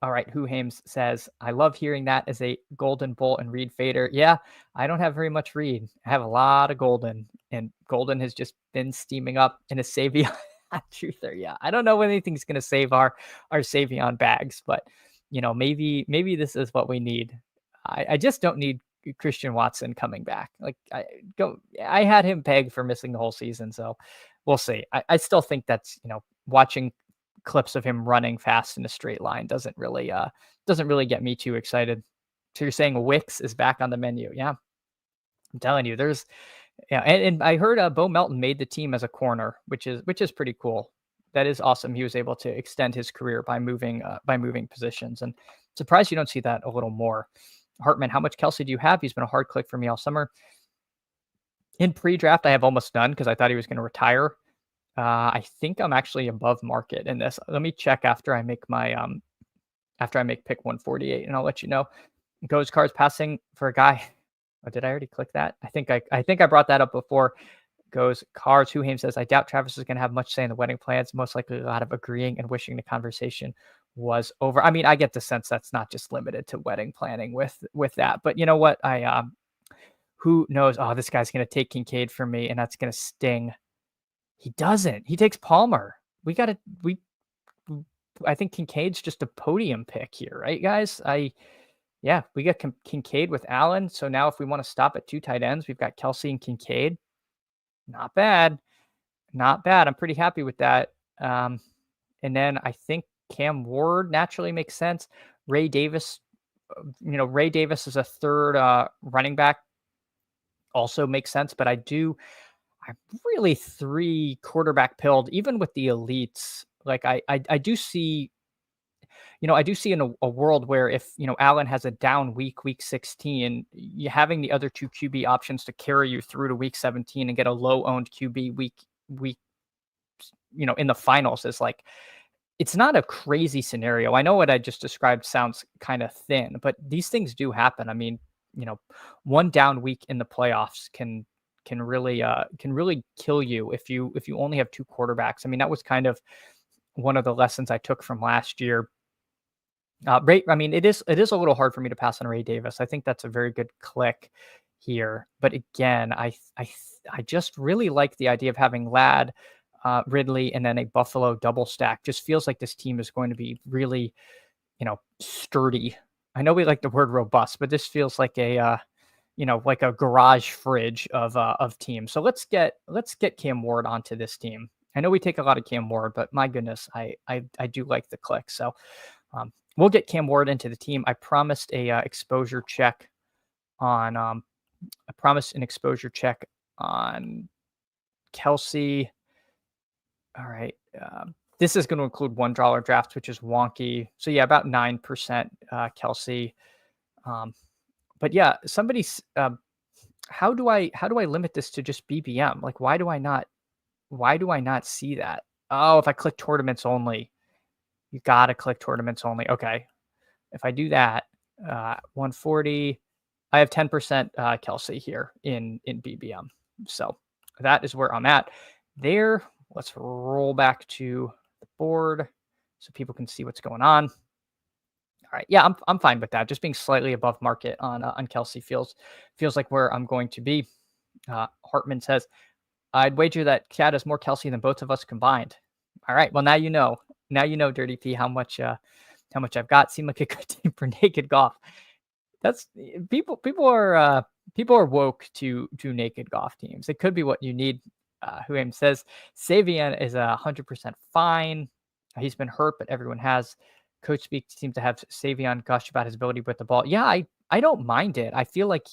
All right, Who Hames says, I love hearing that as a Golden Bull and Reed fader. Yeah, I don't have very much Reed. I have a lot of Golden, and Golden has just been steaming up in a Savion truther. Yeah, I don't know when anything's going to save our Savion bags, but maybe this is what we need. I just don't need Christian Watson coming back. I had him pegged for missing the whole season, so we'll see. I still think that's watching clips of him running fast in a straight line doesn't really get me too excited. So you're saying Wicks is back on the menu? Yeah, I'm telling you, there's and I heard Bo Melton made the team as a corner, which is pretty cool. That is awesome. He was able to extend his career by moving positions, and surprised you don't see that a little more. Hartman, how much Kelce do you have? He's been a hard click for me all summer. In pre-draft, I have almost none because I thought he was going to retire. I think I'm actually above market in this. Let me check after I make my pick 148, and I'll let you know. Goes Cards passing for a guy. Oh, did I already click that? I think I brought that up before. Goes Cards. Who Hames says, I doubt Travis is going to have much say in the wedding plans. Most likely a lot of agreeing and wishing the conversation was over. I mean, I get the sense that's not just limited to wedding planning with that. But you know what? Who knows? Oh, this guy's going to take Kincaid from me, and that's going to sting. He doesn't. He takes Palmer. I think Kincaid's just a podium pick here, right, guys? We got Kincaid with Allen. So now if we want to stop at two tight ends, we've got Kelce and Kincaid. Not bad. Not bad. I'm pretty happy with that. And then I think Cam Ward naturally makes sense. Ray Davis is a third running back. Also makes sense, but I'm really 3 quarterback pilled, even with the elites. Like I do see, in a world where if, Allen has a down week 16, you having the other 2 QB options to carry you through to week 17 and get a low owned QB week, in the finals is like, it's not a crazy scenario. I know what I just described sounds kind of thin, but these things do happen. I mean, you know, one down week in the playoffs can really kill you if you only have two quarterbacks. I mean, that was kind of one of the lessons I took from last year. I mean, it is a little hard for me to pass on Ray Davis. I think that's a very good click here. But again, I just really like the idea of having Ladd, Ridley, and then a Buffalo double stack. Just feels like this team is going to be really, sturdy. I know we like the word robust, but this feels like like a garage fridge of teams. So let's get Cam Ward onto this team. I know we take a lot of Cam Ward, but my goodness, I do like the click. So we'll get Cam Ward into the team. I promised a exposure check on. I promised an exposure check on Kelsey. All right. This is going to include $1 drafts, which is wonky. So yeah, about 9% Kelsey. But yeah, somebody's. How do I limit this to just BBM? Like, why do I not see that? Oh, if I click tournaments only, you gotta click tournaments only. Okay, if I do that, 140, I have 10% Kelsey here in BBM. So that is where I'm at there. Let's roll back to the board so people can see what's going on. All right, yeah, I'm fine with that. Just being slightly above market on Kelsey feels like where I'm going to be. Hartman says, I'd wager that Chad has more Kelsey than both of us combined. All right, well now you know. Now you know, Dirty P, how much I've got. Seemed like a good team for naked golf. That's people are woke to naked golf teams. It could be what you need. Who says Savian is 100% fine. He's been hurt, but everyone has. Coach Speak seems to have Savion gush about his ability with the ball. Yeah, I don't mind it. I feel like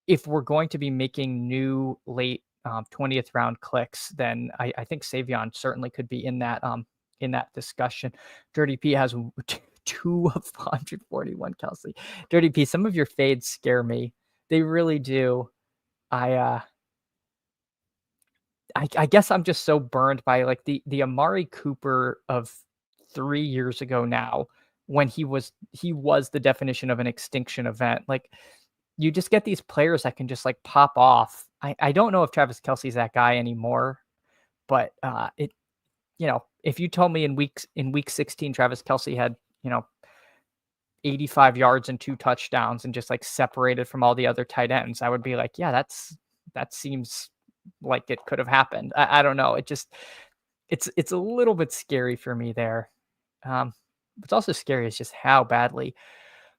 if we're going to be making new late 20th round clicks, then I think Savion certainly could be in that discussion. Dirty P has 2 of 141 Kelsey. Dirty P, some of your fades scare me. They really do. I guess I'm just so burned by like the Amari Cooper of 3 years ago now, when he was the definition of an extinction event. Like, you just get these players that can just like pop off. I don't know if Travis Kelce's that guy anymore, but if you told me in week 16 Travis Kelce had 85 yards and 2 touchdowns and just like separated from all the other tight ends, I would be like, yeah, that seems like it could have happened. I don't know. It's a little bit scary for me there. What's also scary is just how badly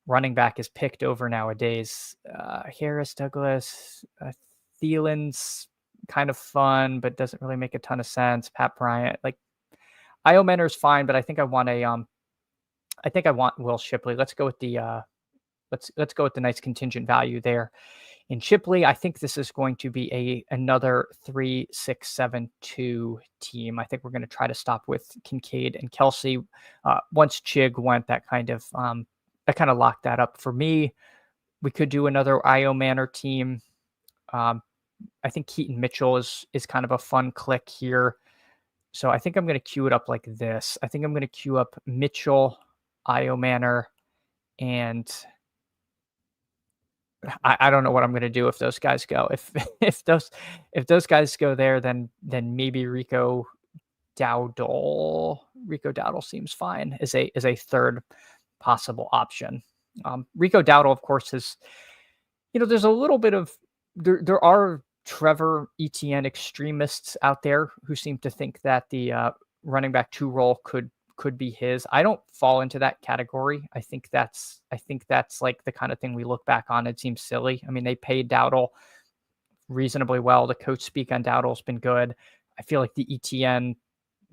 running back is picked over nowadays. Harris, Douglas, Thielen's kind of fun, but doesn't really make a ton of sense. Pat Bryant, like Io Mentor's fine, but I think I want Will Shipley. Let's go with the let's go with the nice contingent value there in Shipley. I think this is going to be another 3-6-7-2 team. I think we're going to try to stop with Kincaid and Kelsey. Once Chig went, that kind of locked that up for me. We could do another Io Manor team. I think Keaton Mitchell is kind of a fun click here. So I think I'm going to queue it up like this. I think I'm going to queue up Mitchell, Io Manor, and I don't know what I'm going to do if those guys go. If those guys go there, then maybe Rico Dowdle. Rico Dowdle seems fine as a third possible option. Rico Dowdle, of course, is there's a little bit of there are Trevor Etienne extremists out there who seem to think that the running back 2 role could be his. I don't fall into that category. I think that's like the kind of thing we look back on. It seems silly. I mean, they paid Dowdle reasonably well. The coach speak on Dowdle's been good. I feel like the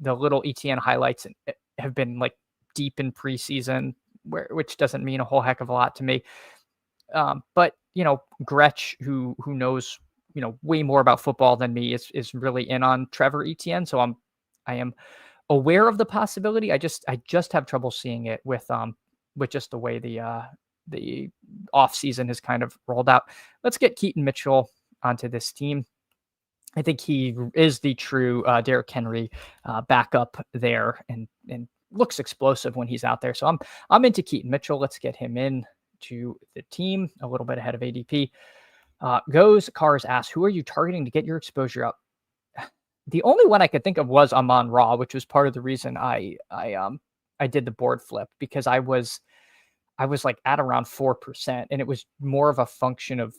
little Etienne highlights have been like deep in preseason, which doesn't mean a whole heck of a lot to me. But Gretsch, who knows way more about football than me, is really in on Trevor Etienne. So I am aware of the possibility. I just have trouble seeing it with just the way the off season has kind of rolled out. Let's get Keaton Mitchell onto this team. I think he is the true Derrick Henry backup there, and looks explosive when he's out there. So I'm into Keaton Mitchell. Let's get him in to the team a little bit ahead of ADP. Goes Cars asks, who are you targeting to get your exposure up? The only one I could think of was Amon-Ra, which was part of the reason I did the board flip, because I was like at around 4%, and it was more of a function of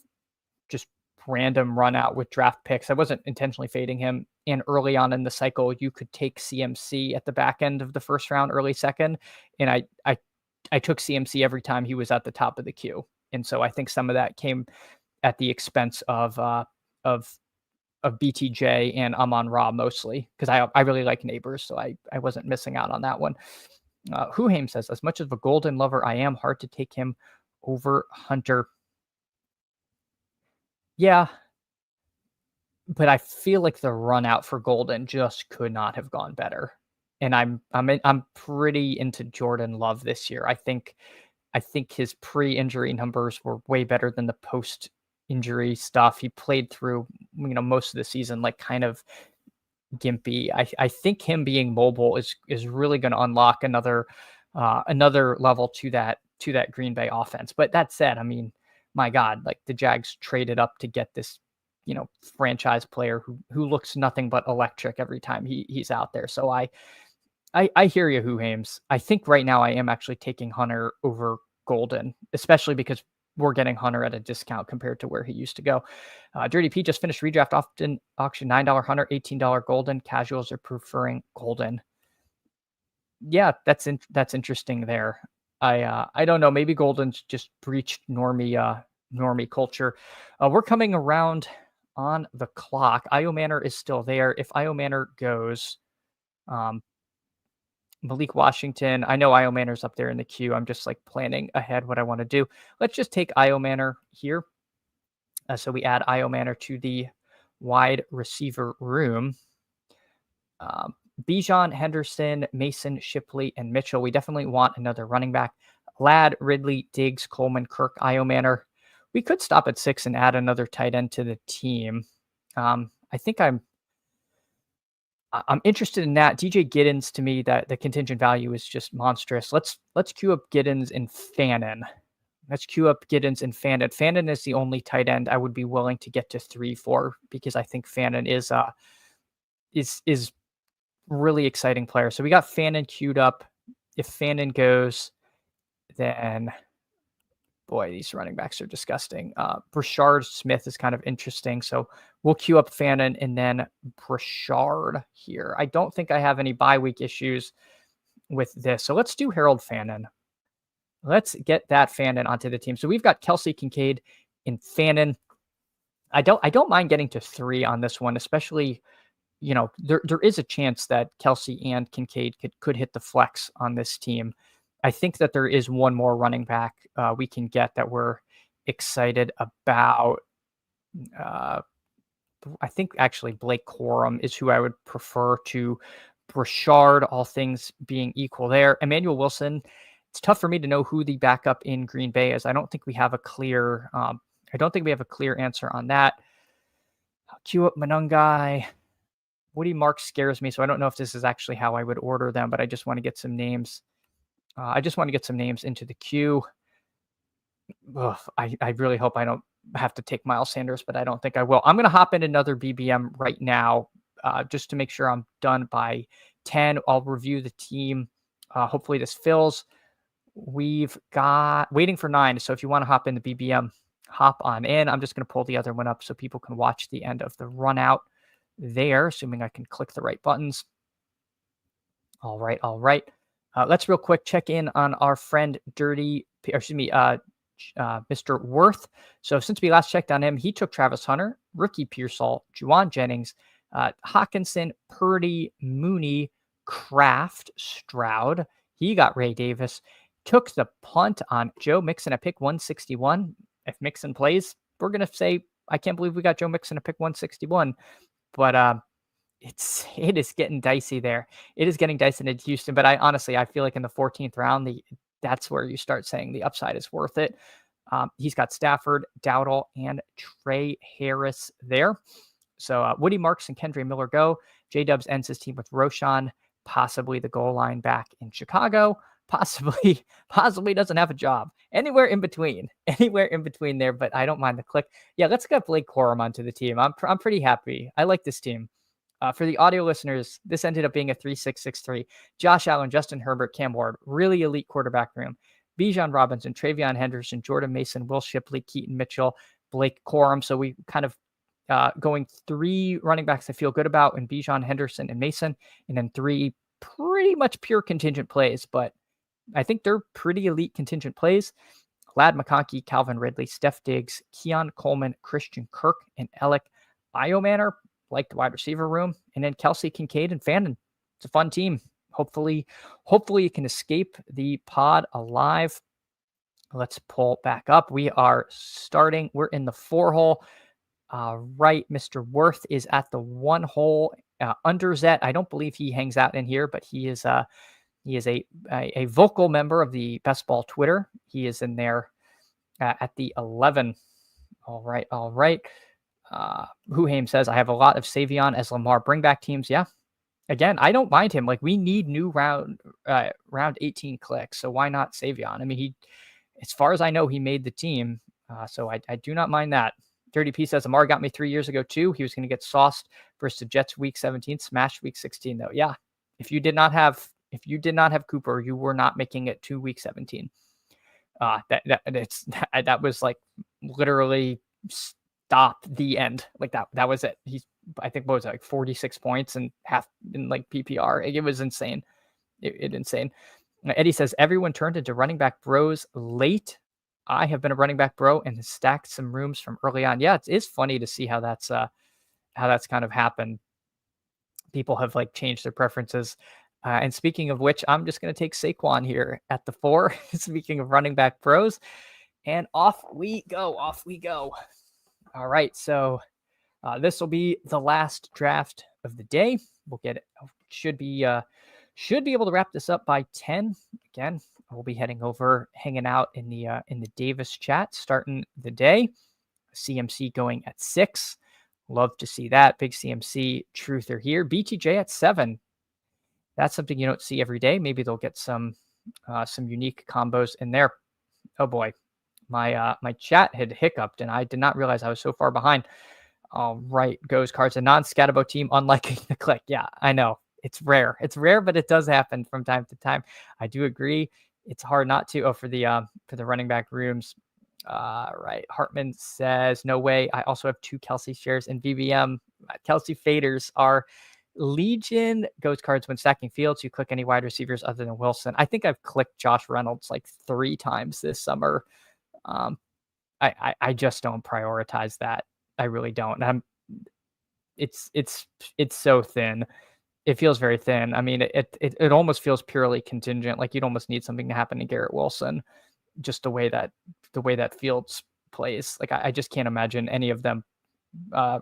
just random run out with draft picks. I wasn't intentionally fading him. And early on in the cycle, you could take CMC at the back end of the first round, early second. And I took CMC every time he was at the top of the queue. And so I think some of that came at the expense of BTJ and Amon-Ra mostly, because I really like Neighbors, so I wasn't missing out on that one. Huhaim says, as much of a Golden lover I am, hard to take him over Hunter. Yeah, but I feel like the run out for Golden just could not have gone better. And I'm pretty into Jordan Love this year. I think his pre-injury numbers were way better than the post-injury stuff. He played through, most of the season like kind of gimpy. I think him being mobile is really going to unlock another level to that Green Bay offense. But that said, I mean, my God, like the Jags traded up to get this, franchise player who looks nothing but electric every time he's out there. So I hear you, Huhames. I think right now I am actually taking Hunter over Golden, especially because we're getting Hunter at a discount compared to where he used to go. Dirty P just finished redraft auction, $9 Hunter, $18 Golden. Casuals are preferring Golden. Yeah, that's interesting there. I don't know. Maybe Golden's just breached normie culture. We're coming around on the clock. Io Manor is still there. If Io Manor goes, Malik Washington, I know Io Manor's up there in the queue. I'm just like planning ahead what I want to do. Let's just take Io Manor here. So we add Io Manor to the wide receiver room. Bijan, Henderson, Mason, Shipley, and Mitchell. We definitely want another running back. Ladd, Ridley, Diggs, Coleman, Kirk, Io Manor. We could stop at 6 and add another tight end to the team. I think I'm interested in that. DJ Giddens, to me, that the contingent value is just monstrous. Let's queue up Giddens and Fannin. Let's queue up Giddens and Fannin. Fannin is the only tight end I would be willing to get to 3 for, because I think Fannin is really exciting player. So we got Fannin queued up. If Fannin goes, then boy, these running backs are disgusting. Brashard Smith is kind of interesting. So we'll queue up Fannin and then Brashard here. I don't think I have any bye week issues with this. So let's do Harold Fannin. Let's get that Fannin onto the team. So we've got Kelsey, Kincaid, and Fannin. I don't mind getting to 3 on this one, especially, there is a chance that Kelsey and Kincaid could hit the flex on this team. I think that there is one more running back we can get that we're excited about. I think actually Blake Corum is who I would prefer to Brashard, all things being equal there. Emmanuel Wilson, it's tough for me to know who the backup in Green Bay is. I don't think we have a clear answer on that. Queue up Manungai. Woody Marks scares me, so I don't know if this is actually how I would order them, but I just want to get some names. Into the queue. Ugh, I really hope I don't have to take Miles Sanders, but I don't think I will. I'm going to hop in another BBM right now just to make sure I'm done by 10. I'll review the team. Hopefully this fills. We've got waiting for 9. So if you want to hop in the BBM, hop on in. I'm just going to pull the other one up so people can watch the end of the run out there, assuming I can click the right buttons. All right. Let's real quick check in on our friend Mr. Worth. So since we last checked on him, he took Travis Hunter, Ricky Pearsall, Juwan Jennings, Hawkinson, Purdy, Mooney, Kraft, Stroud. He got Ray Davis. Took the punt on Joe Mixon at pick 161. If Mixon plays, we're going to say, I can't believe we got Joe Mixon at pick 161. But it is getting dicey there. It is getting dicey in Houston, but I feel like in the 14th round, that's where you start saying the upside is worth it. He's got Stafford, Dowdle, and Trey Harris there. So Woody Marks and Kendre Miller go. J-Dubs ends his team with Roshan, possibly the goal line back in Chicago, possibly doesn't have a job. Anywhere in between there, but I don't mind the click. Yeah, let's get Blake Corum onto the team. I'm pretty happy. I like this team. For the audio listeners, this ended up being a 3-6-6-3. Josh Allen, Justin Herbert, Cam Ward, really elite quarterback room. Bijan Robinson, Travion Henderson, Jordan Mason, Will Shipley, Keaton Mitchell, Blake Corum. So we kind of going 3 running backs I feel good about in Bijan, Henderson, and Mason, and then 3 pretty much pure contingent plays, but I think they're pretty elite contingent plays. Lad McConkey, Calvin Ridley, Steph Diggs, Keon Coleman, Christian Kirk, and Alec Iomanner, like the wide receiver room, and then Kelsey, Kincaid, and Fannin. It's a fun team. Hopefully you can escape the pod alive. Let's pull back up. We are starting. We're in the 4 hole. Right, Mr. Worth is at the 1 hole. Under Zet, I don't believe he hangs out in here, but he is a vocal member of the Best Ball Twitter. He is in there at the 11. All right. Huhaim says, I have a lot of Savion as Lamar bring back teams. Yeah. Again, I don't mind him. Like, we need new round 18 clicks. So why not Savion? I mean, as far as I know, he made the team. So I do not mind that. Dirty P says, Lamar got me 3 years ago too. He was going to get sauced versus the Jets week 17, smashed week 16 though. Yeah. If you did not have Cooper, you were not making it to week 17. That was like literally stop the end. Like that was it. I think what was it, like 46 points and half in like PPR. It was insane. It insane. Eddie says everyone turned into running back bros late. I have been a running back bro and stacked some rooms from early on. Yeah, it is funny to see how that's kind of happened. People have like changed their preferences. And speaking of which, I'm just going to take Saquon here at the 4. Speaking of running back pros, and off we go. All right, so this will be the last draft of the day. We'll get it. Should be able to wrap this up by 10. Again, we'll be hanging out in the Davis chat, starting the day. CMC going at 6. Love to see that. Big CMC truther here. BTJ at 7. That's something you don't see every day. Maybe they'll get some unique combos in there. Oh boy, my chat had hiccuped and I did not realize I was so far behind. All right, goes cards, a non-Scatabo team unliking the click. Yeah, I know. It's rare, but it does happen from time to time. I do agree. It's hard not to. Oh, for the running back rooms. Right. Hartman says, no way. I also have 2 Kelsey shares in BBM. Kelsey faders are legion. Goes cards when stacking fields. You click any wide receivers other than Wilson. I think I've clicked Josh Reynolds like 3 times this summer. I just don't prioritize that. I really don't. It's so thin. It feels very thin. I mean, it almost feels purely contingent. Like you'd almost need something to happen to Garrett Wilson, just the way that Fields plays. Like I just can't imagine any of them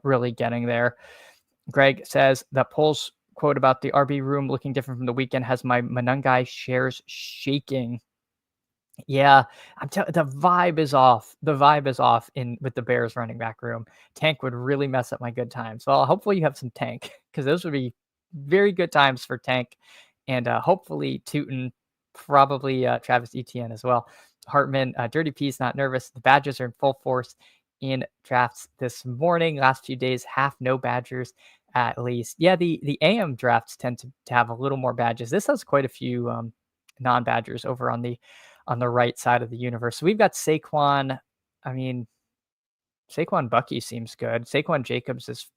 really getting there. Greg says that Pole's quote about the RB room looking different from the weekend has my Manungai shares shaking. Yeah, the vibe is off. The vibe is off with the Bears running back room. Tank would really mess up my good times. Well, hopefully you have some Tank, because those would be very good times for Tank, and hopefully Tootin, probably Travis Etienne as well. Hartman, Dirty P's not nervous. The Badgers are in full force in drafts this morning. Last few days, half no Badgers at least. Yeah, the AM drafts tend to have a little more badges. This has quite a few non-Badgers over on the right side of the universe. So we've got Saquon. I mean, Saquon Bucky seems good. Saquon Jacobs is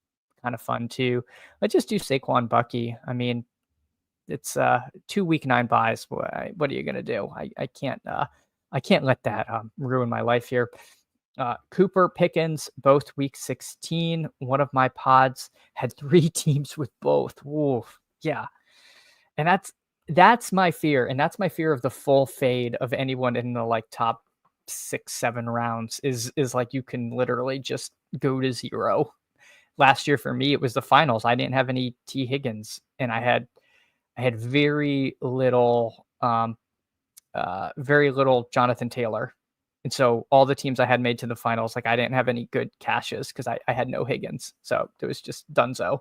kind of fun too. Let's just do Saquon Bucky. I mean, it's 2 week 9 buys. What are you gonna do? I can't let that ruin my life here. Cooper, Pickens, both week 16. One of my pods had 3 teams with both. Oof, yeah, and that's my fear, and that's my fear of the full fade of anyone in the like top 6-7 rounds is like you can literally just go to 0. Last year for me, it was the finals. I didn't have any T. Higgins, and I had very little Jonathan Taylor. And so all the teams I had made to the finals, like I didn't have any good cashes because I had no Higgins. So it was just donezo.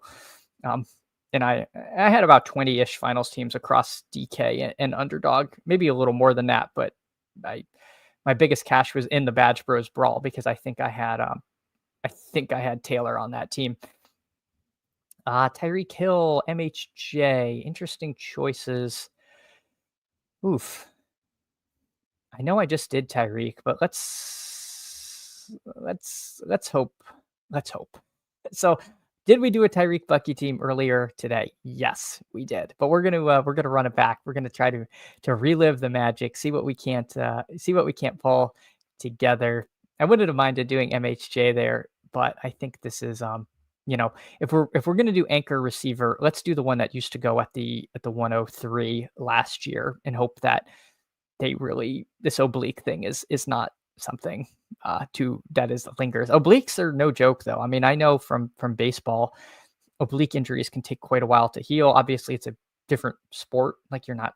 Um, and I had about 20-ish finals teams across DK and underdog, maybe a little more than that, but I my biggest cash was in the Badge Bros Brawl because I think I had Taylor on that team. Tyreek Hill, MHJ, interesting choices. Oof. I know I just did Tyreek, but let's hope. Let's hope. So, did we do a Tyreek Bucky team earlier today? Yes, we did. But we're gonna run it back. We're gonna try to relive the magic, see what we can't pull together. I wouldn't have minded doing MHJ there, but I think this is you know, if we're gonna do anchor receiver, let's do the one that used to go at the 103 last year and hope that this oblique thing is not something to that is lingers. Obliques are no joke though. I mean, I know from baseball, oblique injuries can take quite a while to heal. Obviously, it's a different sport. Like you're not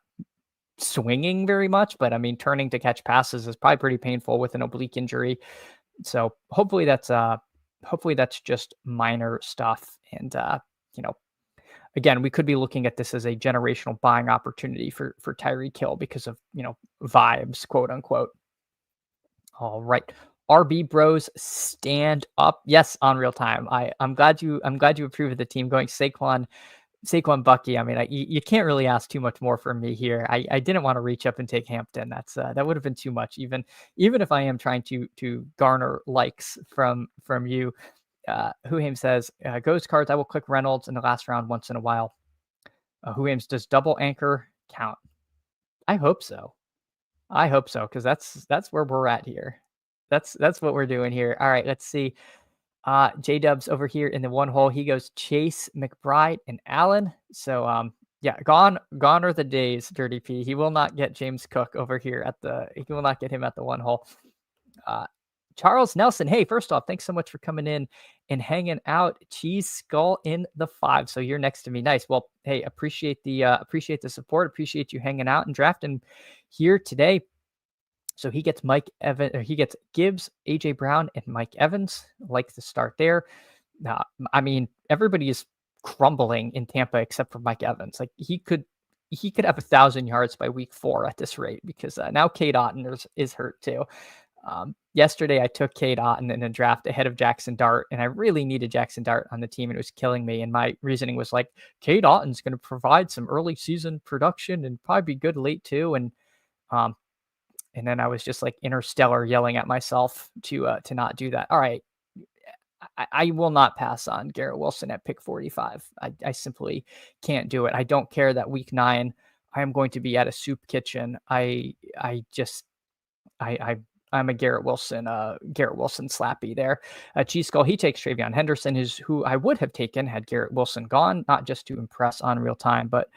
swinging very much, but I mean, turning to catch passes is probably pretty painful with an oblique injury. So hopefully that's just minor stuff. And you know, again, we could be looking at this as a generational buying opportunity for Tyreek Hill because of, vibes, quote unquote. All right. RB Bros stand up. Yes, on real time. I'm glad you approve of the team going Saquon Bucky. I mean, you can't really ask too much more from me here. I didn't want to reach up and take Hampton. That would have been too much, even if I am trying to garner likes from you. Who says, Ghost cards, I will click Reynolds in the last round once in a while. Who does double anchor count? I hope so. Because that's where we're at here. That's what we're doing here. All right, let's see. J Dubs over here in the one hole. He goes Chase, McBride, and Allen. So yeah, gone are the days, Dirty P. He will not get James Cook over here he will not get him at the one hole. Charles Nelson. Hey, first off, thanks so much for coming in and hanging out. Cheese Skull in the 5. So you're next to me. Nice. Well, hey, appreciate the support. Appreciate you hanging out and drafting here today. So he gets he gets Gibbs, AJ Brown, and Mike Evans. Like the start there. I mean, everybody is crumbling in Tampa except for Mike Evans. Like he could have 1,000 yards by week 4 at this rate because now Cade Otton is hurt too. Yesterday, I took Cade Otton in a draft ahead of Jackson Dart, and I really needed Jackson Dart on the team, and it was killing me. And my reasoning was like, Cade Otton's going to provide some early season production and probably be good late too. And then I was just like interstellar yelling at myself to not do that. All right, I will not pass on Garrett Wilson at pick 45. I simply can't do it. I don't care that week 9 I am going to be at a soup kitchen. I'm a Garrett Wilson slappy there. Cheese Skull, he takes Travion Henderson, who I would have taken had Garrett Wilson gone, not just to impress on real time, but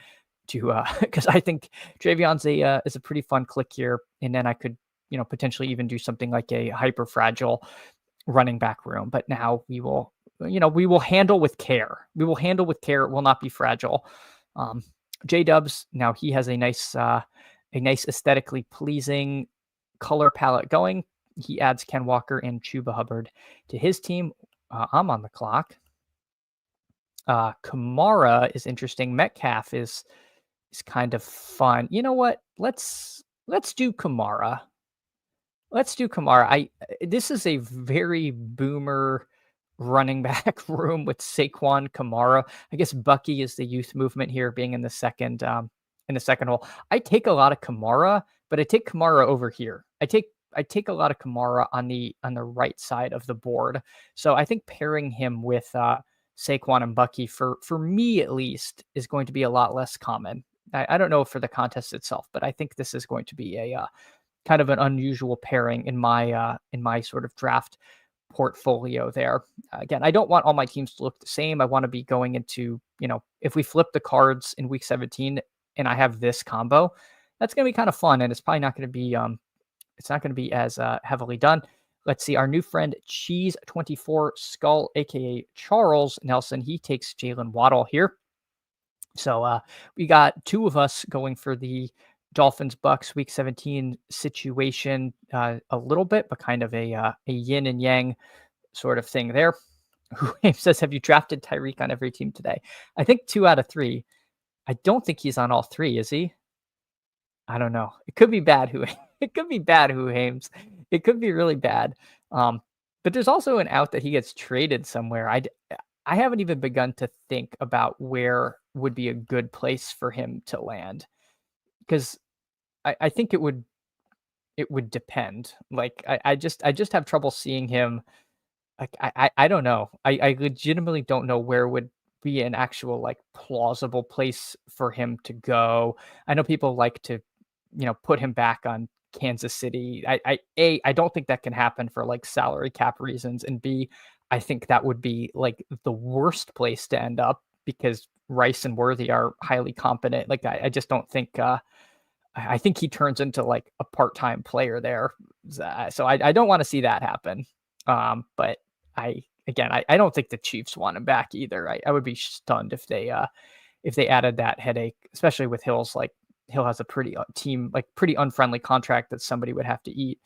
to because I think Travion's is a pretty fun click here, and then I could potentially even do something like a hyper fragile running back room. But now we will handle with care. We will handle with care. It will not be fragile. J Dubs, now he has a nice aesthetically pleasing color palette going. He adds Ken Walker and Chuba Hubbard to his team. I'm on the clock. Kamara is interesting. Metcalf is kind of fun. You know what? Let's do Kamara. This is a very boomer running back room with Saquon, Kamara. I guess Bucky is the youth movement here, being in the second hole. I take a lot of Kamara, but I take Kamara over here. I take a lot of Kamara on the right side of the board. So I think pairing him with Saquon and Bucky for me at least is going to be a lot less common. I don't know for the contest itself, but I think this is going to be a kind of an unusual pairing in my sort of draft portfolio there. Again, I don't want all my teams to look the same. I want to be going into, if we flip the cards in week 17 and I have this combo, that's going to be kind of fun. And it's probably not going to be as heavily done. Let's see. Our new friend Cheese24 Skull, aka Charles Nelson, he takes Jalen Waddle here. So we got 2 of us going for the Dolphins Bucks Week 17 situation a little bit, but kind of a yin and yang sort of thing there. Who says, have you drafted Tyreek on every team today? I think 2 out of 3. I don't think he's on all 3, is he? I don't know. It could be bad. It could be bad. Who Hames? It could be really bad. But there's also an out that he gets traded somewhere. I haven't even begun to think about where would be a good place for him to land, because I think it would depend. Like I just have trouble seeing him. Like I don't know. I legitimately don't know where would be an actual like plausible place for him to go. I know people like to, put him back on Kansas City. I don't think that can happen for like salary cap reasons, and B, I think that would be like the worst place to end up because Rice and Worthy are highly competent. Like I just don't think I think he turns into like a part-time player there. So I don't want to see that happen. But I don't think the Chiefs want him back either. I would be stunned if they added that headache, especially with Hill's. Like Hill has a pretty pretty unfriendly contract that somebody would have to eat.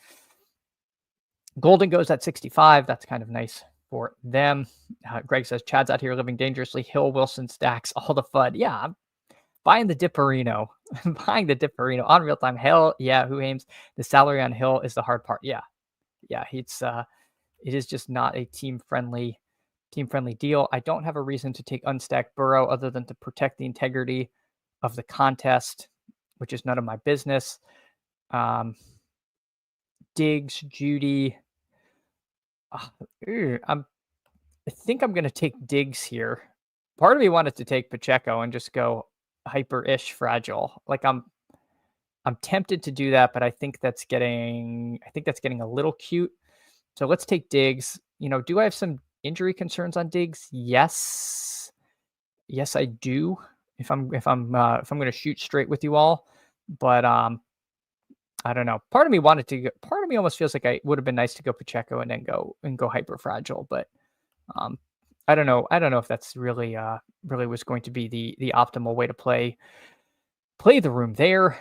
Golden goes at 65. That's kind of nice for them. Greg says Chad's out here living dangerously. Hill, Wilson, Stacks, all the FUD. Yeah, I'm buying the Dipperino. Buying the Dipperino on real time. Hell yeah, who aims? The salary on Hill is the hard part. Yeah. It is just not a team friendly deal. I don't have a reason to take unstacked Burrow other than to protect the integrity of the contest, which is none of my business. Diggs, Judy. I think I'm going to take Diggs here. Part of me wanted to take Pacheco and just go hyper-ish fragile. Like I'm tempted to do that, but I think that's getting a little cute. So let's take Diggs. Do I have some injury concerns on Diggs? Yes, I do. If I'm going to shoot straight with you all, but I don't know. Part of me almost feels like it would have been nice to go Pacheco and then go hyper fragile, but I don't know. I don't know if that's really was going to be the optimal way to play the room there.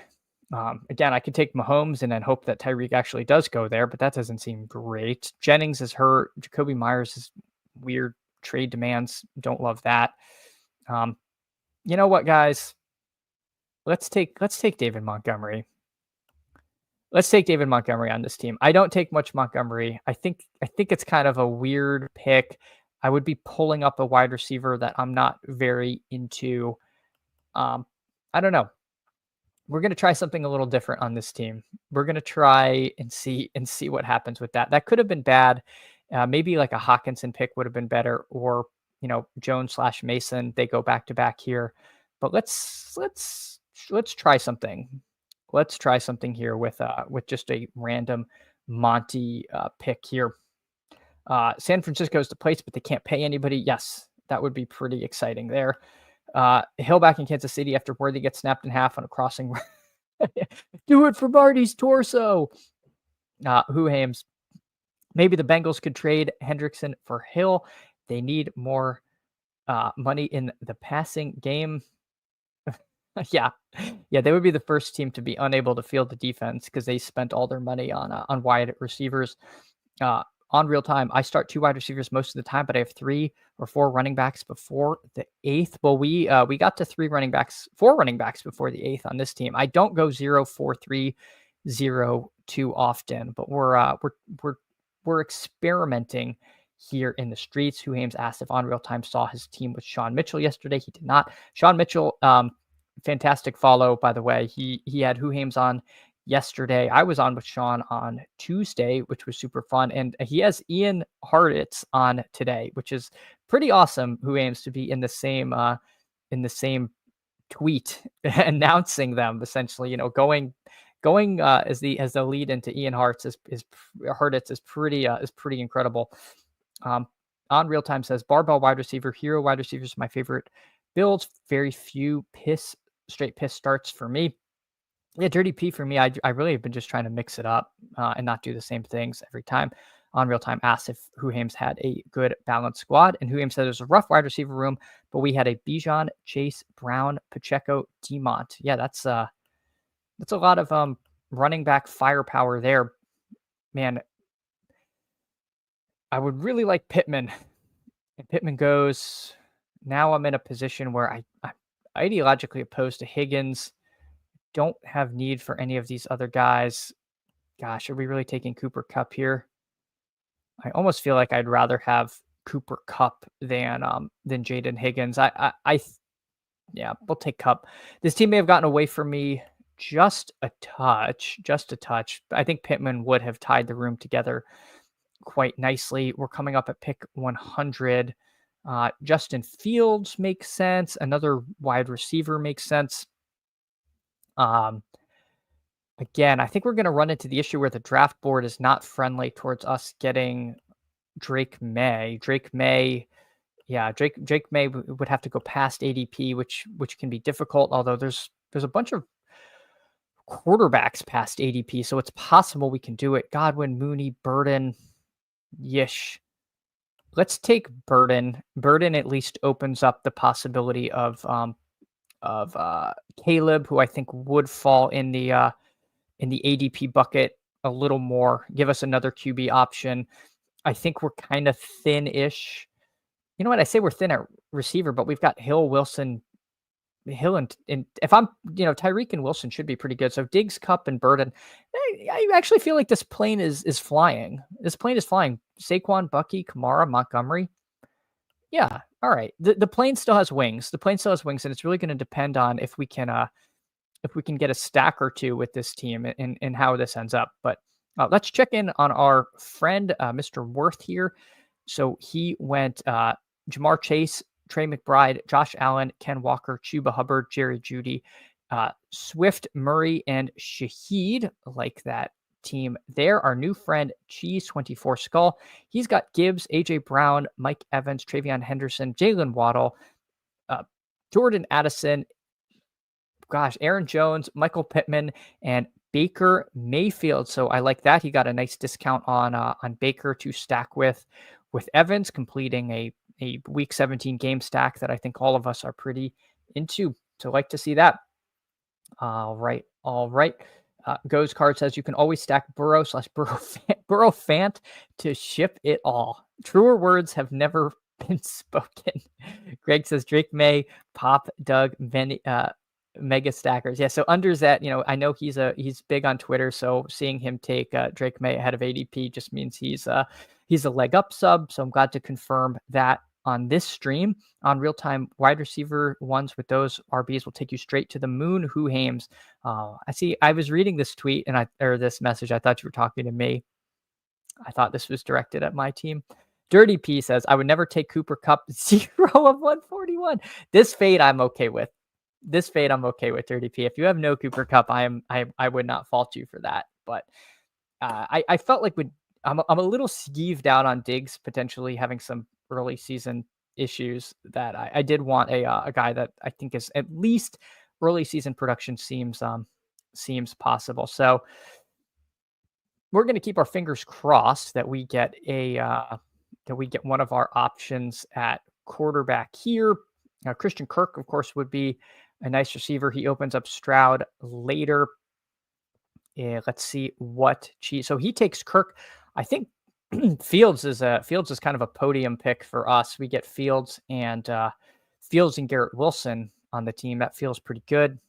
Again, I could take Mahomes and then hope that Tyreek actually does go there, but that doesn't seem great. Jennings is hurt. Jacoby Myers is weird trade demands. Don't love that. You know what, guys? Let's take David Montgomery. Let's take David Montgomery on this team. I don't take much Montgomery. I think it's kind of a weird pick. I would be pulling up a wide receiver that I'm not very into. I don't know. We're going to try something a little different on this team. We're going to try and see what happens with that. That could have been bad. Maybe like a Hawkinson pick would have been better, or Jones/Mason. They go back to back here. But let's try something. Let's try something here with just a random Monty pick here. San Francisco's the place, but they can't pay anybody. Yes, that would be pretty exciting there. Hill back in Kansas City after Worthy gets snapped in half on a crossing. Do it for Marty's torso. Who Hames? Maybe the Bengals could trade Hendrickson for Hill. They need more money in the passing game. Yeah, they would be the first team to be unable to field the defense because they spent all their money on wide receivers. On real time, I start 2 wide receivers most of the time, but I have 3 or 4 running backs before the 8th. Well, we got to 4 running backs before the 8th on this team. I don't go 0, 4, 3, 0 too often, but we're experimenting here in the streets. Who Hames asked if on real time saw his team with Sean Mitchell yesterday. He did not. Sean Mitchell, fantastic follow, by the way. He had Who Hames on yesterday. I was on with Sean on Tuesday, which was super fun. And he has Ian Hartitz on today, which is pretty awesome. Who Aims to be in the same tweet announcing them, essentially, going as the lead into Ian Hartitz is pretty incredible. On real time says barbell wide receiver, hero wide receivers, my favorite builds. Very few straight piss starts for me. Yeah, Dirty P for me, I really have been just trying to mix it up and not do the same things every time. On real time asked if Who Hames had a good balanced squad, and Who Hames said it was a rough wide receiver room, but we had a Bijan, Chase, Brown, Pacheco, Demont. Yeah, that's That's a lot of running back firepower there. Man, I would really like Pittman. And Pittman goes. Now I'm in a position where I'm ideologically opposed to Higgins. Don't have need for any of these other guys. Gosh, are we really taking Cooper Kupp here? I almost feel like I'd rather have Cooper Kupp than Jaden Higgins. Yeah, we'll take Kupp. This team may have gotten away from me just a touch, just a touch. I think Pittman would have tied the room together quite nicely. We're coming up at pick 100. Justin Fields makes sense. Another wide receiver makes sense. Again, I think we're going to run into the issue where the draft board is not friendly towards us getting Drake May. Drake May would have to go past ADP, which can be difficult. Although there's a bunch of quarterbacks past ADP, so it's possible we can do it. Godwin, Mooney, Burden, Yish. Let's take Burden. Burden at least opens up the possibility of Caleb, who I think would fall in the ADP bucket a little more. Give us another QB option. I think we're kind of thin-ish. You know what? I say we're thin at receiver, but we've got Hill, Wilson, and if I'm, Tyreek and Wilson should be pretty good. So Diggs, Cup, and Burden. I actually feel like this plane is flying. This plane is flying. Saquon, Bucky, Kamara, Montgomery. Yeah. All right. The plane still has wings. The plane still has wings, and it's really going to depend on if we can get a stack or two with this team and how this ends up. But let's check in on our friend, Mr. Worth here. So he went Jamar Chase, Trey McBride, Josh Allen, Ken Walker, Chuba Hubbard, Jerry Jeudy, Swift, Murray, and Shaheed. Like that team there. Our new friend, Cheese24 Skull. He's got Gibbs, AJ Brown, Mike Evans, Travion Henderson, Jalen Waddle, Jordan Addison, Aaron Jones, Michael Pittman, and Baker Mayfield. So I like that. He got a nice discount on Baker to stack with Evans, completing a week 17 game stack that I think all of us are pretty into. So like to see that. All right. Goes Card says you can always stack Burrow Fant to ship it all. Truer words have never been spoken. Greg says Drake May, Pop, Doug, Mega Stackers. Yeah, so unders that, I know he's big on Twitter, so seeing him take Drake May ahead of ADP just means he's a leg up sub. So I'm glad to confirm that on this stream. On real time wide receiver ones with those RBs will take you straight to the moon. Who Hames? I see. I was reading this tweet or this message. I thought you were talking to me. I thought this was directed at my team. Dirty P says, I would never take Cooper Kupp 0 of 141. This fade I'm okay with. Dirty P. If you have no Cooper Kupp, I would not fault you for that. But I felt like I'm a little skeeved out on Diggs potentially having some early season issues that I did want a guy that I think is at least early season production seems possible. So we're going to keep our fingers crossed that we get one of our options at quarterback here. Christian Kirk, of course, would be a nice receiver. He opens up Stroud later. Let's see what so he takes Kirk. I think Fields is kind of a podium pick for us. We get Fields and Garrett Wilson on the team. That feels pretty good.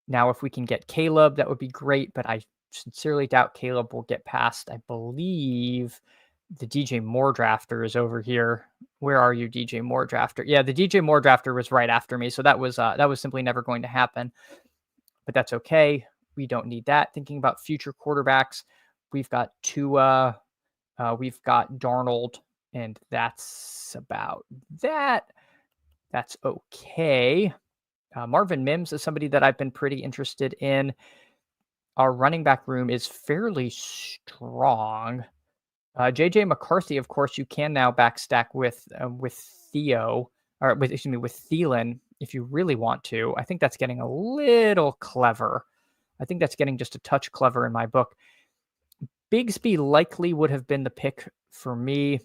Now, if we can get Caleb, that would be great, but I sincerely doubt Caleb will get past, I believe, the DJ Moore drafter is over here. Where are you, DJ Moore drafter? Yeah, the DJ Moore drafter was right after me, so that was simply never going to happen. But that's okay. We don't need that. Thinking about future quarterbacks, we've got Tua, we've got Darnold, and that's about that. That's okay. Marvin Mims is somebody that I've been pretty interested in. Our running back room is fairly strong. JJ McCarthy, of course, you can now backstack with Thielen if you really want to. I think that's getting a little clever. I think that's getting just a touch clever in my book. Bigsby likely would have been the pick for me.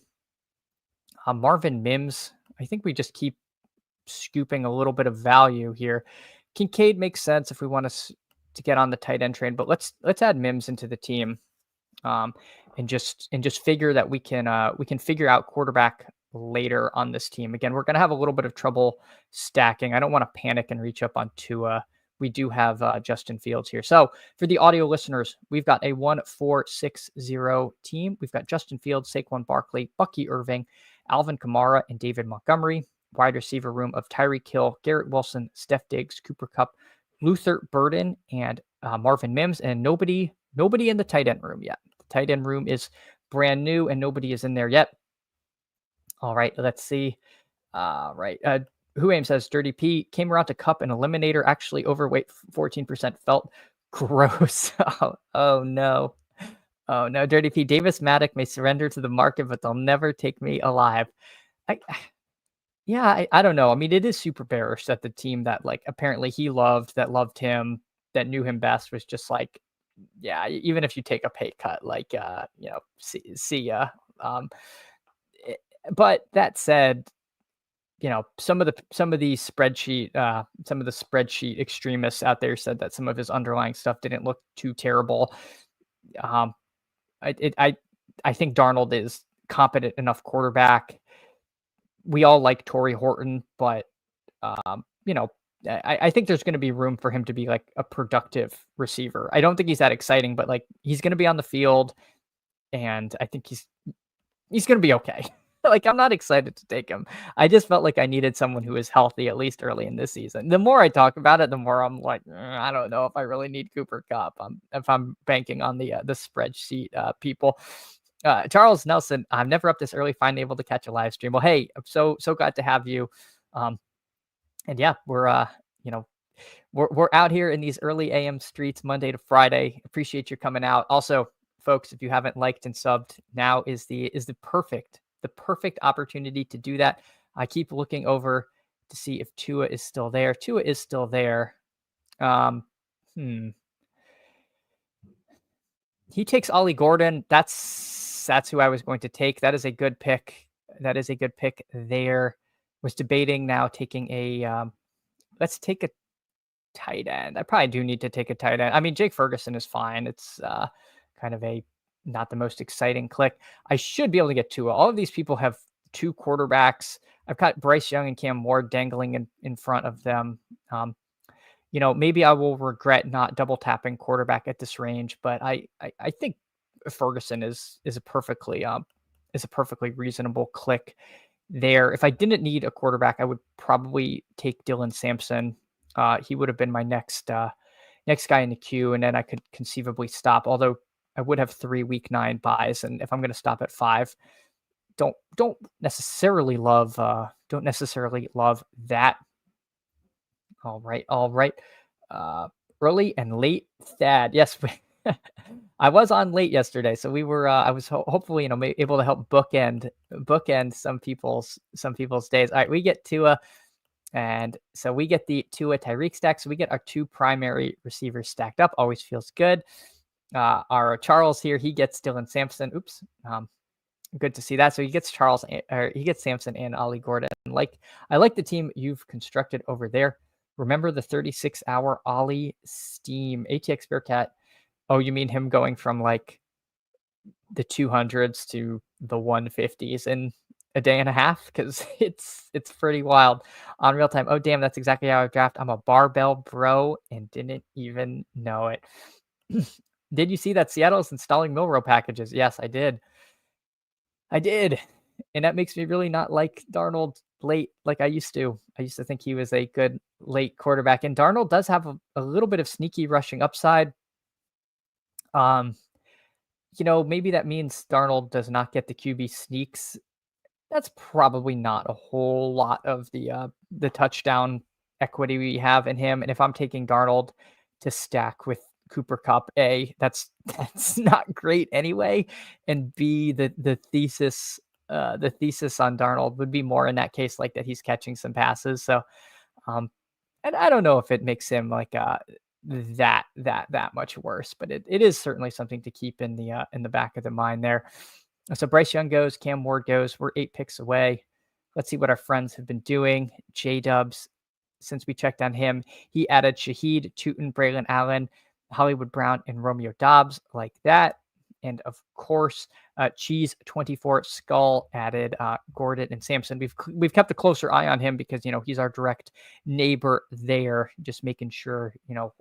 Marvin Mims, I think we just keep scooping a little bit of value here. Kincaid makes sense if we want to get on the tight end train, but let's add Mims into the team, um, and just figure that we can figure out quarterback later on this team. Again, we're gonna have a little bit of trouble stacking. I don't want to panic and reach up on Tua. We do have Justin Fields here. So for the audio listeners, we've got a 1-4-6-0 team. We've got Justin Fields, Saquon Barkley, Bucky Irving, Alvin Kamara, and David Montgomery. Wide receiver room of Tyreek Hill, Garrett Wilson, Steph Diggs, Cooper Kupp, Luther Burden, and Marvin Mims, and nobody in the tight end room yet. The tight end room is brand new, and nobody is in there yet. All right, let's see. Right. Who Aim says Dirty P came around to Cup and Eliminator, actually overweight 14%, felt gross. Oh no. Oh no, Dirty P. Davis Maddock may surrender to the market, but they'll never take me alive. I don't know. I mean, it is super bearish that the team that like apparently he loved, that loved him, that knew him best was just like, yeah, even if you take a pay cut, like see ya. But that said, some of the spreadsheet extremists out there said that some of his underlying stuff didn't look too terrible. I think Darnold is competent enough quarterback. We all like Torrey Horton, but I think there's going to be room for him to be like a productive receiver. I don't think he's that exciting, but like he's going to be on the field, and I think he's going to be okay. Like, I'm not excited to take him. I just felt like I needed someone who is healthy, at least early in this season. The more I talk about it, the more I'm like, I don't know if I really need Cooper Kupp. If I'm banking on the spreadsheet people. Charles Nelson, I'm never up this early, finally able to catch a live stream. Well, hey, I'm so glad to have you. And yeah, we're out here in these early AM streets Monday to Friday. Appreciate you coming out. Also, folks, if you haven't liked and subbed, now is the perfect opportunity to do that. I keep looking over to see if Tua is still there. Tua is still there. He takes Ollie Gordon. That's who I was going to take. That is a good pick. There. Was debating now taking a let's take a tight end. I probably do need to take a tight end. I mean, Jake Ferguson is fine. It's kind of a not the most exciting click. I should be able to get Tua. All of these people have two quarterbacks. I've got Bryce Young and Cam Ward dangling in front of them. Maybe I will regret not double tapping quarterback at this range, but I think Ferguson is a perfectly reasonable click there. If I didn't need a quarterback, I would probably take Dylan Sampson. He would have been my next guy in the queue, and then I could conceivably stop. Although I would have 3 week 9 buys, and if I'm going to stop at 5, don't necessarily love that. All right. Early and late Thad. Yes, I was on late yesterday, so we were. I was hopefully able to help bookend some people's days. All right, we get Tua, and so we get the Tua Tyreek stack. So we get our 2 primary receivers stacked up. Always feels good. Our Charles here, he gets Dylan Sampson. Oops. Good to see that. So he gets Sampson and Ollie Gordon. I like the team you've constructed over there. Remember the 36-hour Ollie steam. ATX Bearcat. Oh, you mean him going from like the 200s to the 150s in a day and a half? Because it's pretty wild on real time. Oh, damn, that's exactly how I draft. I'm a barbell bro and didn't even know it. Did you see that Seattle's installing Milrow packages? Yes, I did. And that makes me really not like Darnold late like I used to. I used to think he was a good late quarterback. And Darnold does have a little bit of sneaky rushing upside. Maybe that means Darnold does not get the QB sneaks. That's probably not a whole lot of the touchdown equity we have in him. And if I'm taking Darnold to stack with Cooper Kupp, A, that's not great anyway, and B, the thesis on Darnold would be more in that case like that he's catching some passes. So, and I don't know if it makes him like that much worse, but it is certainly something to keep in the back of the mind there. So Bryce Young goes, Cam Ward goes. We're 8 picks away. Let's see what our friends have been doing. J Dubs, since we checked on him, he added Shaheed, Tootin, Braylon Allen, Hollywood Brown and Romeo Dobbs, like that. And of course, Cheese 24 Skull added Gordon and Sampson. We've kept a closer eye on him because he's our direct neighbor there, just making sure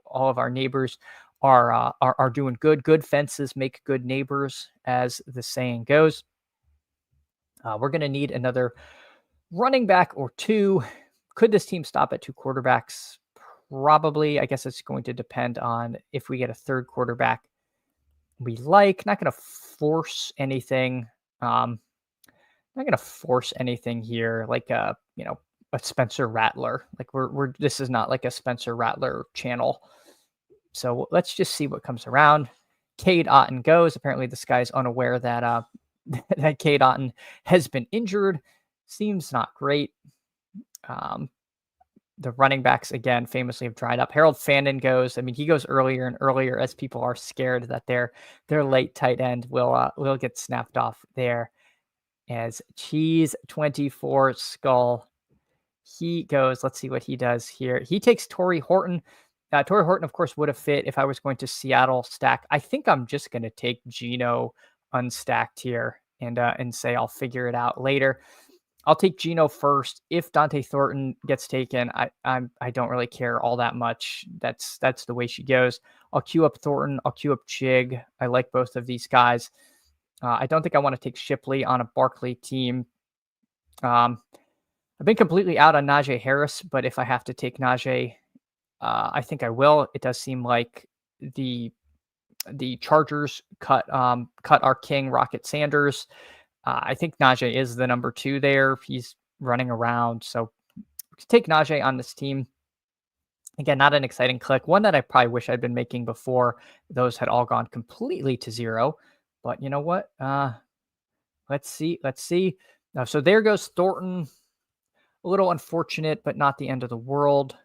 all of our neighbors are doing good. Good fences make good neighbors, as the saying goes. We're going to need another running back or two. Could this team stop at 2 quarterbacks? Probably. I guess it's going to depend on if we get a third quarterback we like. Not going to force anything. Not going to force anything here, like a Spencer Rattler. Like we're this is not like a Spencer Rattler channel. So let's just see what comes around. Cade Otton goes. Apparently this guy's unaware that that Cade Otton has been injured. Seems not great. The running backs, again, famously have dried up. Harold Fannin goes. I mean, he goes earlier and earlier as people are scared that their late tight end will get snapped off there. As Cheese 24 Skull, he goes. Let's see what he does here. He takes Torrey Horton. Torrey Horton, of course, would have fit if I was going to Seattle stack. I think I'm just going to take Geno unstacked here and say I'll figure it out later. I'll take Geno first. If Dante Thornton gets taken, I don't really care all that much. That's the way she goes. I'll queue up Thornton. I'll queue up Chig. I like both of these guys. I don't think I want to take Shipley on a Barkley team. I've been completely out on Najee Harris, but if I have to take Najee, I think I will. It does seem like the Chargers cut our king Rocket Sanders. I think Najee is the number 2 there. He's running around. So take Najee on this team. Again, not an exciting click. One that I probably wish I'd been making before those had all gone completely to 0. But you know what? Let's see. So there goes Thornton. A little unfortunate, but not the end of the world.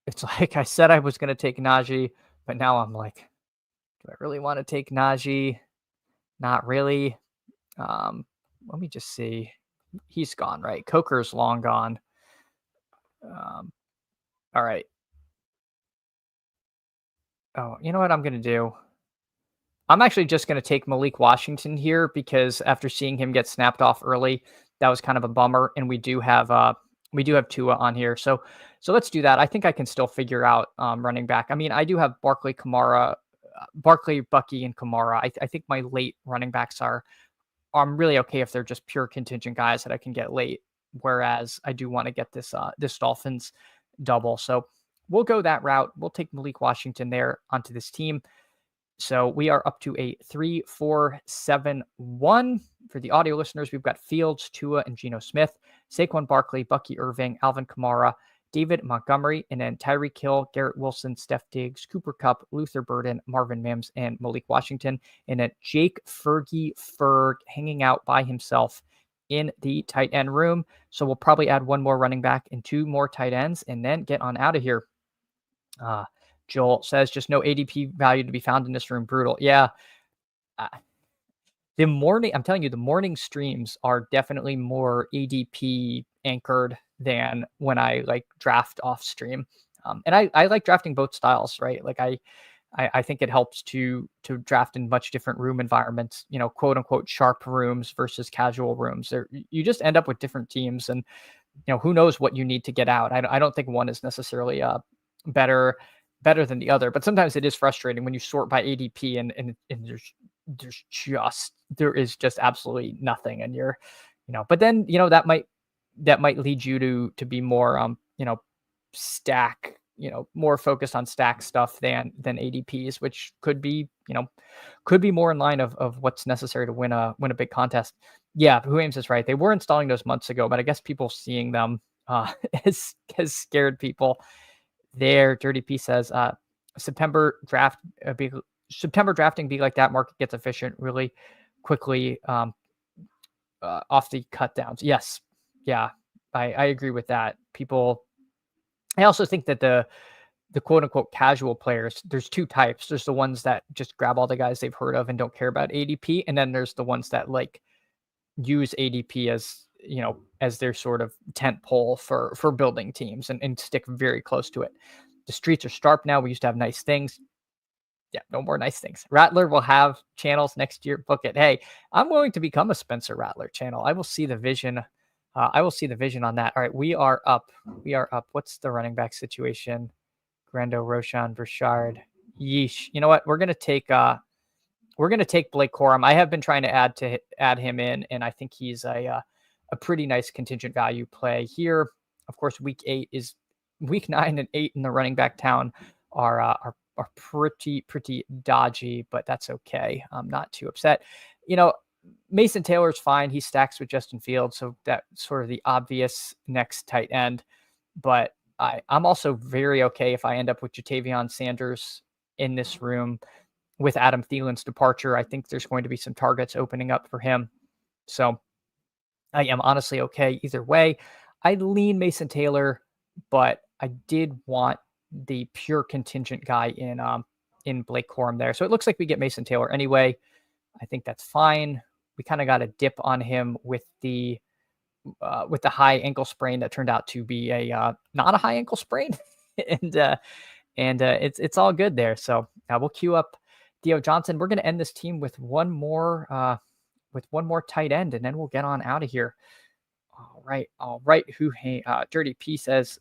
It's like I said I was going to take Najee, but now I'm like, do I really want to take Najee? Not really. Let me just see. He's gone, right? Coker's long gone. All right. Oh, you know what I'm going to do? I'm actually just going to take Malik Washington here because after seeing him get snapped off early, that was kind of a bummer. And we do have Tua on here. So let's do that. I think I can still figure out running back. I mean, I do have Barkley, Bucky, and Kamara. I think my late running backs I'm really okay if they're just pure contingent guys that I can get late. Whereas I do want to get this Dolphins double. So we'll go that route. We'll take Malik Washington there onto this team. So we are up to a 3-4-7-1. For the audio listeners, we've got Fields, Tua, and Geno Smith, Saquon Barkley, Bucky Irving, Alvin Kamara, David Montgomery, and then Tyreek Hill, Garrett Wilson, Steph Diggs, Cooper Kupp, Luther Burden, Marvin Mims, and Malik Washington. And then Jake Ferg hanging out by himself in the tight end room. So we'll probably add 1 more running back and 2 more tight ends and then get on out of here. Joel says, just no ADP value to be found in this room. Brutal. Yeah. I'm telling you, the morning streams are definitely more ADP anchored than when I draft off stream. And I like drafting both styles, right? Like I think it helps to draft in much different room environments, quote unquote sharp rooms versus casual rooms. You just end up with different teams and, who knows what you need to get out. I don't think one is necessarily better than the other, but sometimes it is frustrating when you sort by ADP and there is just absolutely nothing and you're, but then, that might lead you to be more, stack, more focused on stack stuff than ADPs, which could be more in line of what's necessary to win a big contest. Yeah. Who Ames is right. They were installing those months ago, but I guess people seeing them has scared people. There, Dirty P says, September drafting be like that. Market gets efficient really quickly off the cut downs. Yes. Yeah, I agree with that. I also think that the quote unquote casual players, there's 2 types. There's the ones that just grab all the guys they've heard of and don't care about ADP. And then there's the ones that use ADP as their sort of tent pole for building teams and stick very close to it. The streets are sharp now. We used to have nice things. Yeah, no more nice things. Rattler will have channels next year. Book it. Hey, I'm willing to become a Spencer Rattler channel. I will see the vision. I will see the vision on that. All right, we are up. We are up. What's the running back situation? Grando, Roshan, Burchard. Yeesh. You know what? We're gonna take Blake Corum. I have been trying to add him in, and I think he's a pretty nice contingent value play here. Of course, week 9 and 8 in the running back town are pretty dodgy, but that's okay. I'm not too upset. You know, Mason Taylor's fine. He stacks with Justin Fields, so that's sort of the obvious next tight end. But I'm also very okay if I end up with Jatavion Sanders in this room with Adam Thielen's departure. I think there's going to be some targets opening up for him. So I am honestly okay either way. I lean Mason Taylor, but I did want the pure contingent guy in Blake Corum there. So it looks like we get Mason Taylor anyway. I think that's fine. We kind of got a dip on him with the high ankle sprain that turned out to be a not a high ankle sprain, and it's all good there. So we'll queue up Theo Johnson. We're going to end this team with one more tight end, and then we'll get on out of here. All right. Dirty P says,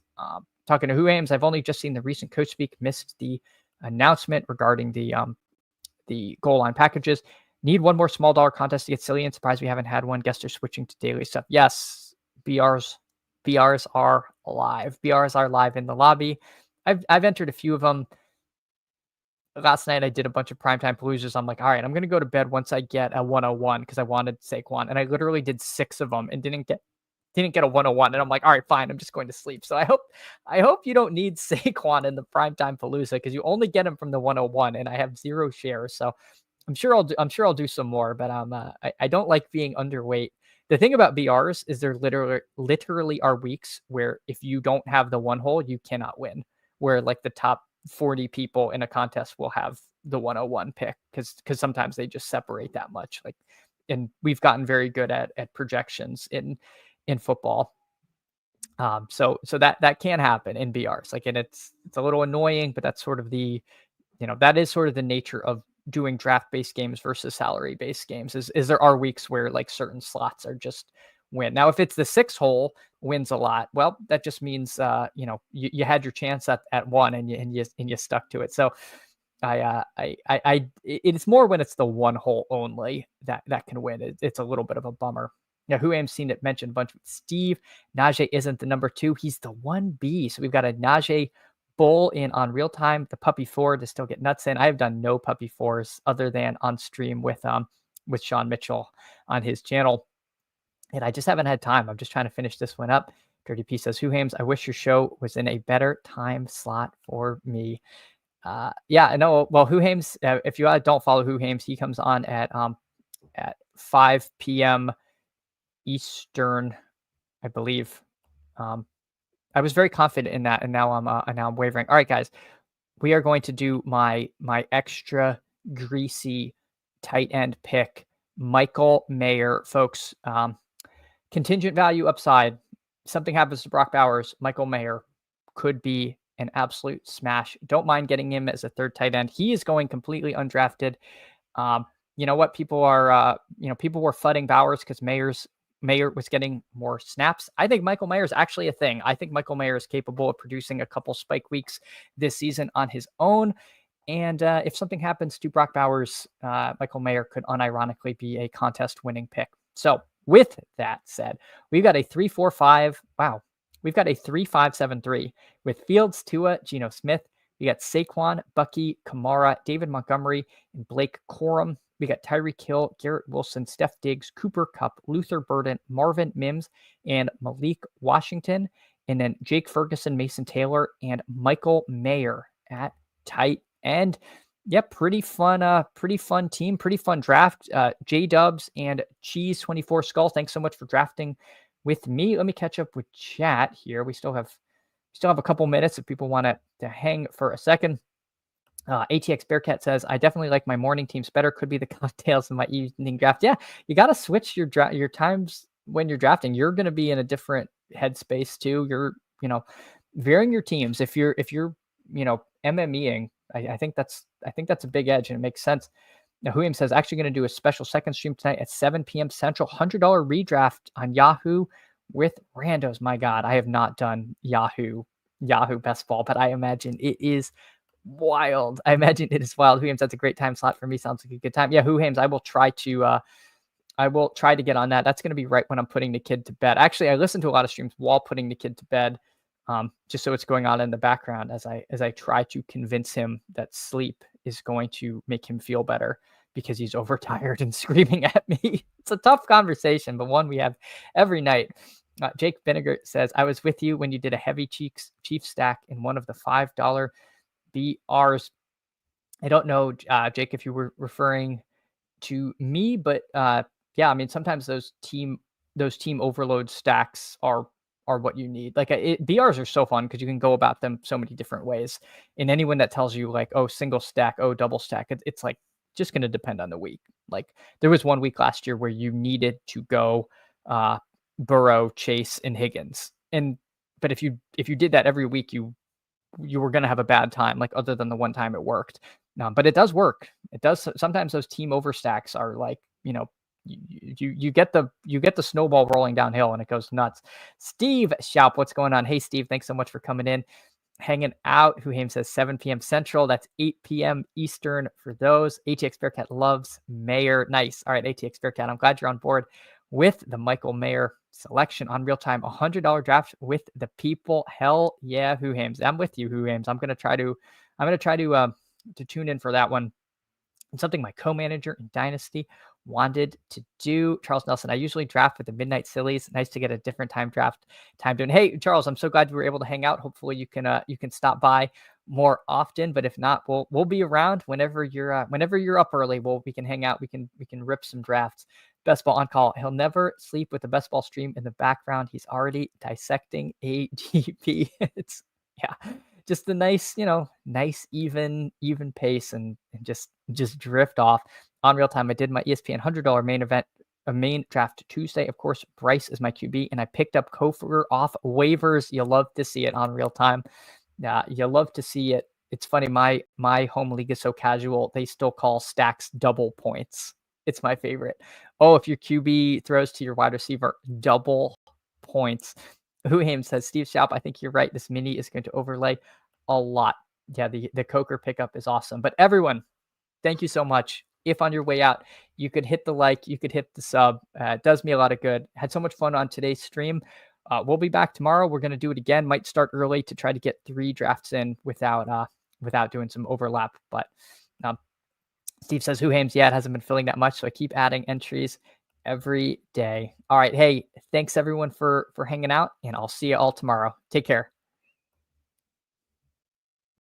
talking to Who Ames, I've only just seen the recent coach speak, missed the announcement regarding the goal line packages. Need one more small dollar contest to get silly and surprised we haven't had one. Guess they're switching to daily stuff. Yes, BRs are live. BRs are live in the lobby. I've entered a few of them. Last night I did a bunch of primetime paloozas. I'm like, all right, I'm going to go to bed once I get a 101 because I wanted Saquon. And I literally did 6 of them and didn't get a 101. And I'm like, all right, fine, I'm just going to sleep. So I hope you don't need Saquon in the primetime palooza because you only get him from the 101 and I have 0 shares. So I'm sure I'll do some more, but I don't like being underweight. The thing about BRs is there literally are weeks where if you don't have the one hole, you cannot win. Where like the top 40 people in a contest will have the 101 pick because sometimes they just separate that much. Like, and we've gotten very good at projections in football. So that can happen in BRs. Like, and it's a little annoying, but that's sort of that is sort of the nature of doing draft-based games versus salary-based games is there are weeks where like certain slots are just win. Now, if it's the 6 hole wins a lot, well, that just means, you had your chance at one and you stuck to it. So it's more when it's the 1 hole only that can win. It's a little bit of a bummer. Now, Who Am seen it mentioned a bunch with Steve. Najee isn't the number 2. He's the 1B. So we've got a Najee Bull in on real time, the puppy 4 to still get nuts in. I have done no puppy 4s other than on stream with Sean Mitchell on his channel. And I just haven't had time. I'm just trying to finish this one up. Dirty P says, Who Hames, I wish your show was in a better time slot for me. Yeah, I know. Well, Who Hames, if you don't follow Who Hames, he comes on at 5 p.m. Eastern, I believe. I was very confident in that, and now I'm wavering. All right, guys, we are going to do my extra greasy tight end pick, Michael Mayer, folks. Contingent value upside. Something happens to Brock Bowers, Michael Mayer could be an absolute smash. Don't mind getting him as a 3rd tight end. He is going completely undrafted. You know what? People were fudding Bowers because Mayer was getting more snaps. I think Michael Mayer is actually a thing. I think Michael Mayer is capable of producing a couple spike weeks this season on his own. And if something happens to Brock Bowers, Michael Mayer could unironically be a contest winning pick. So with that said, we've got a 3-4-5. Wow. We've got a 3-5-7-3 with Fields, Tua, Geno Smith. We got Saquon, Bucky, Kamara, David Montgomery, and Blake Corum. We got Tyreek Hill, Garrett Wilson, Steph Diggs, Cooper Kupp, Luther Burden, Marvin Mims, and Malik Washington. And then Jake Ferguson, Mason Taylor, and Michael Mayer at tight end. Yeah, pretty fun team, pretty fun draft. J-Dubs and Cheese24 Skull, thanks so much for drafting with me. Let me catch up with chat here. We still have a couple minutes if people want to hang for a second. ATX Bearcat says, I definitely like my morning teams better. Could be the cocktails in my evening draft. Yeah, you got to switch your times when you're drafting. You're going to be in a different headspace too. You're, varying your teams. If you're, MMEing, I think that's a big edge, and it makes sense. Now, Huyam says, actually going to do a special second stream tonight at 7 p.m. Central, $100 redraft on Yahoo with randos. My God, I have not done Yahoo best ball, but I imagine it is wild. I imagine it is wild. Huyams, that's a great time slot for me. Sounds like a good time. Yeah, Huyams, I will try to get on that. That's going to be right when I'm putting the kid to bed. Actually, I listen to a lot of streams while putting the kid to bed, just so it's going on in the background as I try to convince him that sleep is going to make him feel better because he's overtired and screaming at me. It's a tough conversation, but one we have every night. Jake Vinegar says, I was with you when you did a heavy Chief stack in one of the $5 BRs. I don't know, Jake, if you were referring to me, but yeah, I mean, sometimes those team overload stacks are what you need. Like BRs are so fun because you can go about them so many different ways. And anyone that tells you like, oh, single stack, oh, double stack, it's like just going to depend on the week. Like there was one week last year where you needed to go Burrow, Chase, and Higgins. But if you did that every week, you were going to have a bad time, like other than the one time it worked. But it does work. It does. Sometimes those team overstacks are like, you get the snowball rolling downhill and it goes nuts. Steve Schaup, what's going on? Hey, Steve, thanks so much for coming in, hanging out. Huham says 7 p.m. Central. That's 8 p.m. Eastern for those. ATX Bearcat loves Mayer. Nice. All right, ATX Bearcat, I'm glad you're on board with the Michael Mayer selection on real time. $100 draft with the people. Hell yeah, Huhams. I'm with you, Huhams. I'm gonna try to tune in for that one. And something my co-manager in Dynasty wanted to do. Charles Nelson, I usually draft with the Midnight Sillies. Nice to get a different time doing. Hey, Charles, I'm so glad we were able to hang out. Hopefully you can stop by more often. But if not, we'll be around whenever you're up early. We can hang out. We can rip some drafts. Best Ball on call. He'll never sleep with the Best Ball stream in the background. He's already dissecting ADP. It's just the nice, even pace and just drift off on real time. I did my ESPN $100 main event, a main draft Tuesday. Of course, Bryce is my QB, and I picked up Kofor off waivers. You love to see it on real time. You love to see it. It's funny. My home league is so casual. They still call stacks double points. It's my favorite. Oh, if your QB throws to your wide receiver, double points. Huham says, Steve Schaup, I think you're right. This mini is going to overlay a lot. Yeah, the Coker pickup is awesome. But everyone, thank you so much. If on your way out, you could hit the like, you could hit the sub. It does me a lot of good. Had so much fun on today's stream. We'll be back tomorrow. We're going to do it again. Might start early to try to get 3 drafts in without doing some overlap. But Steve says, Huhams, it hasn't been filling that much, so I keep adding entries every day. All right. Hey, thanks everyone for hanging out, and I'll see you all tomorrow. Take care.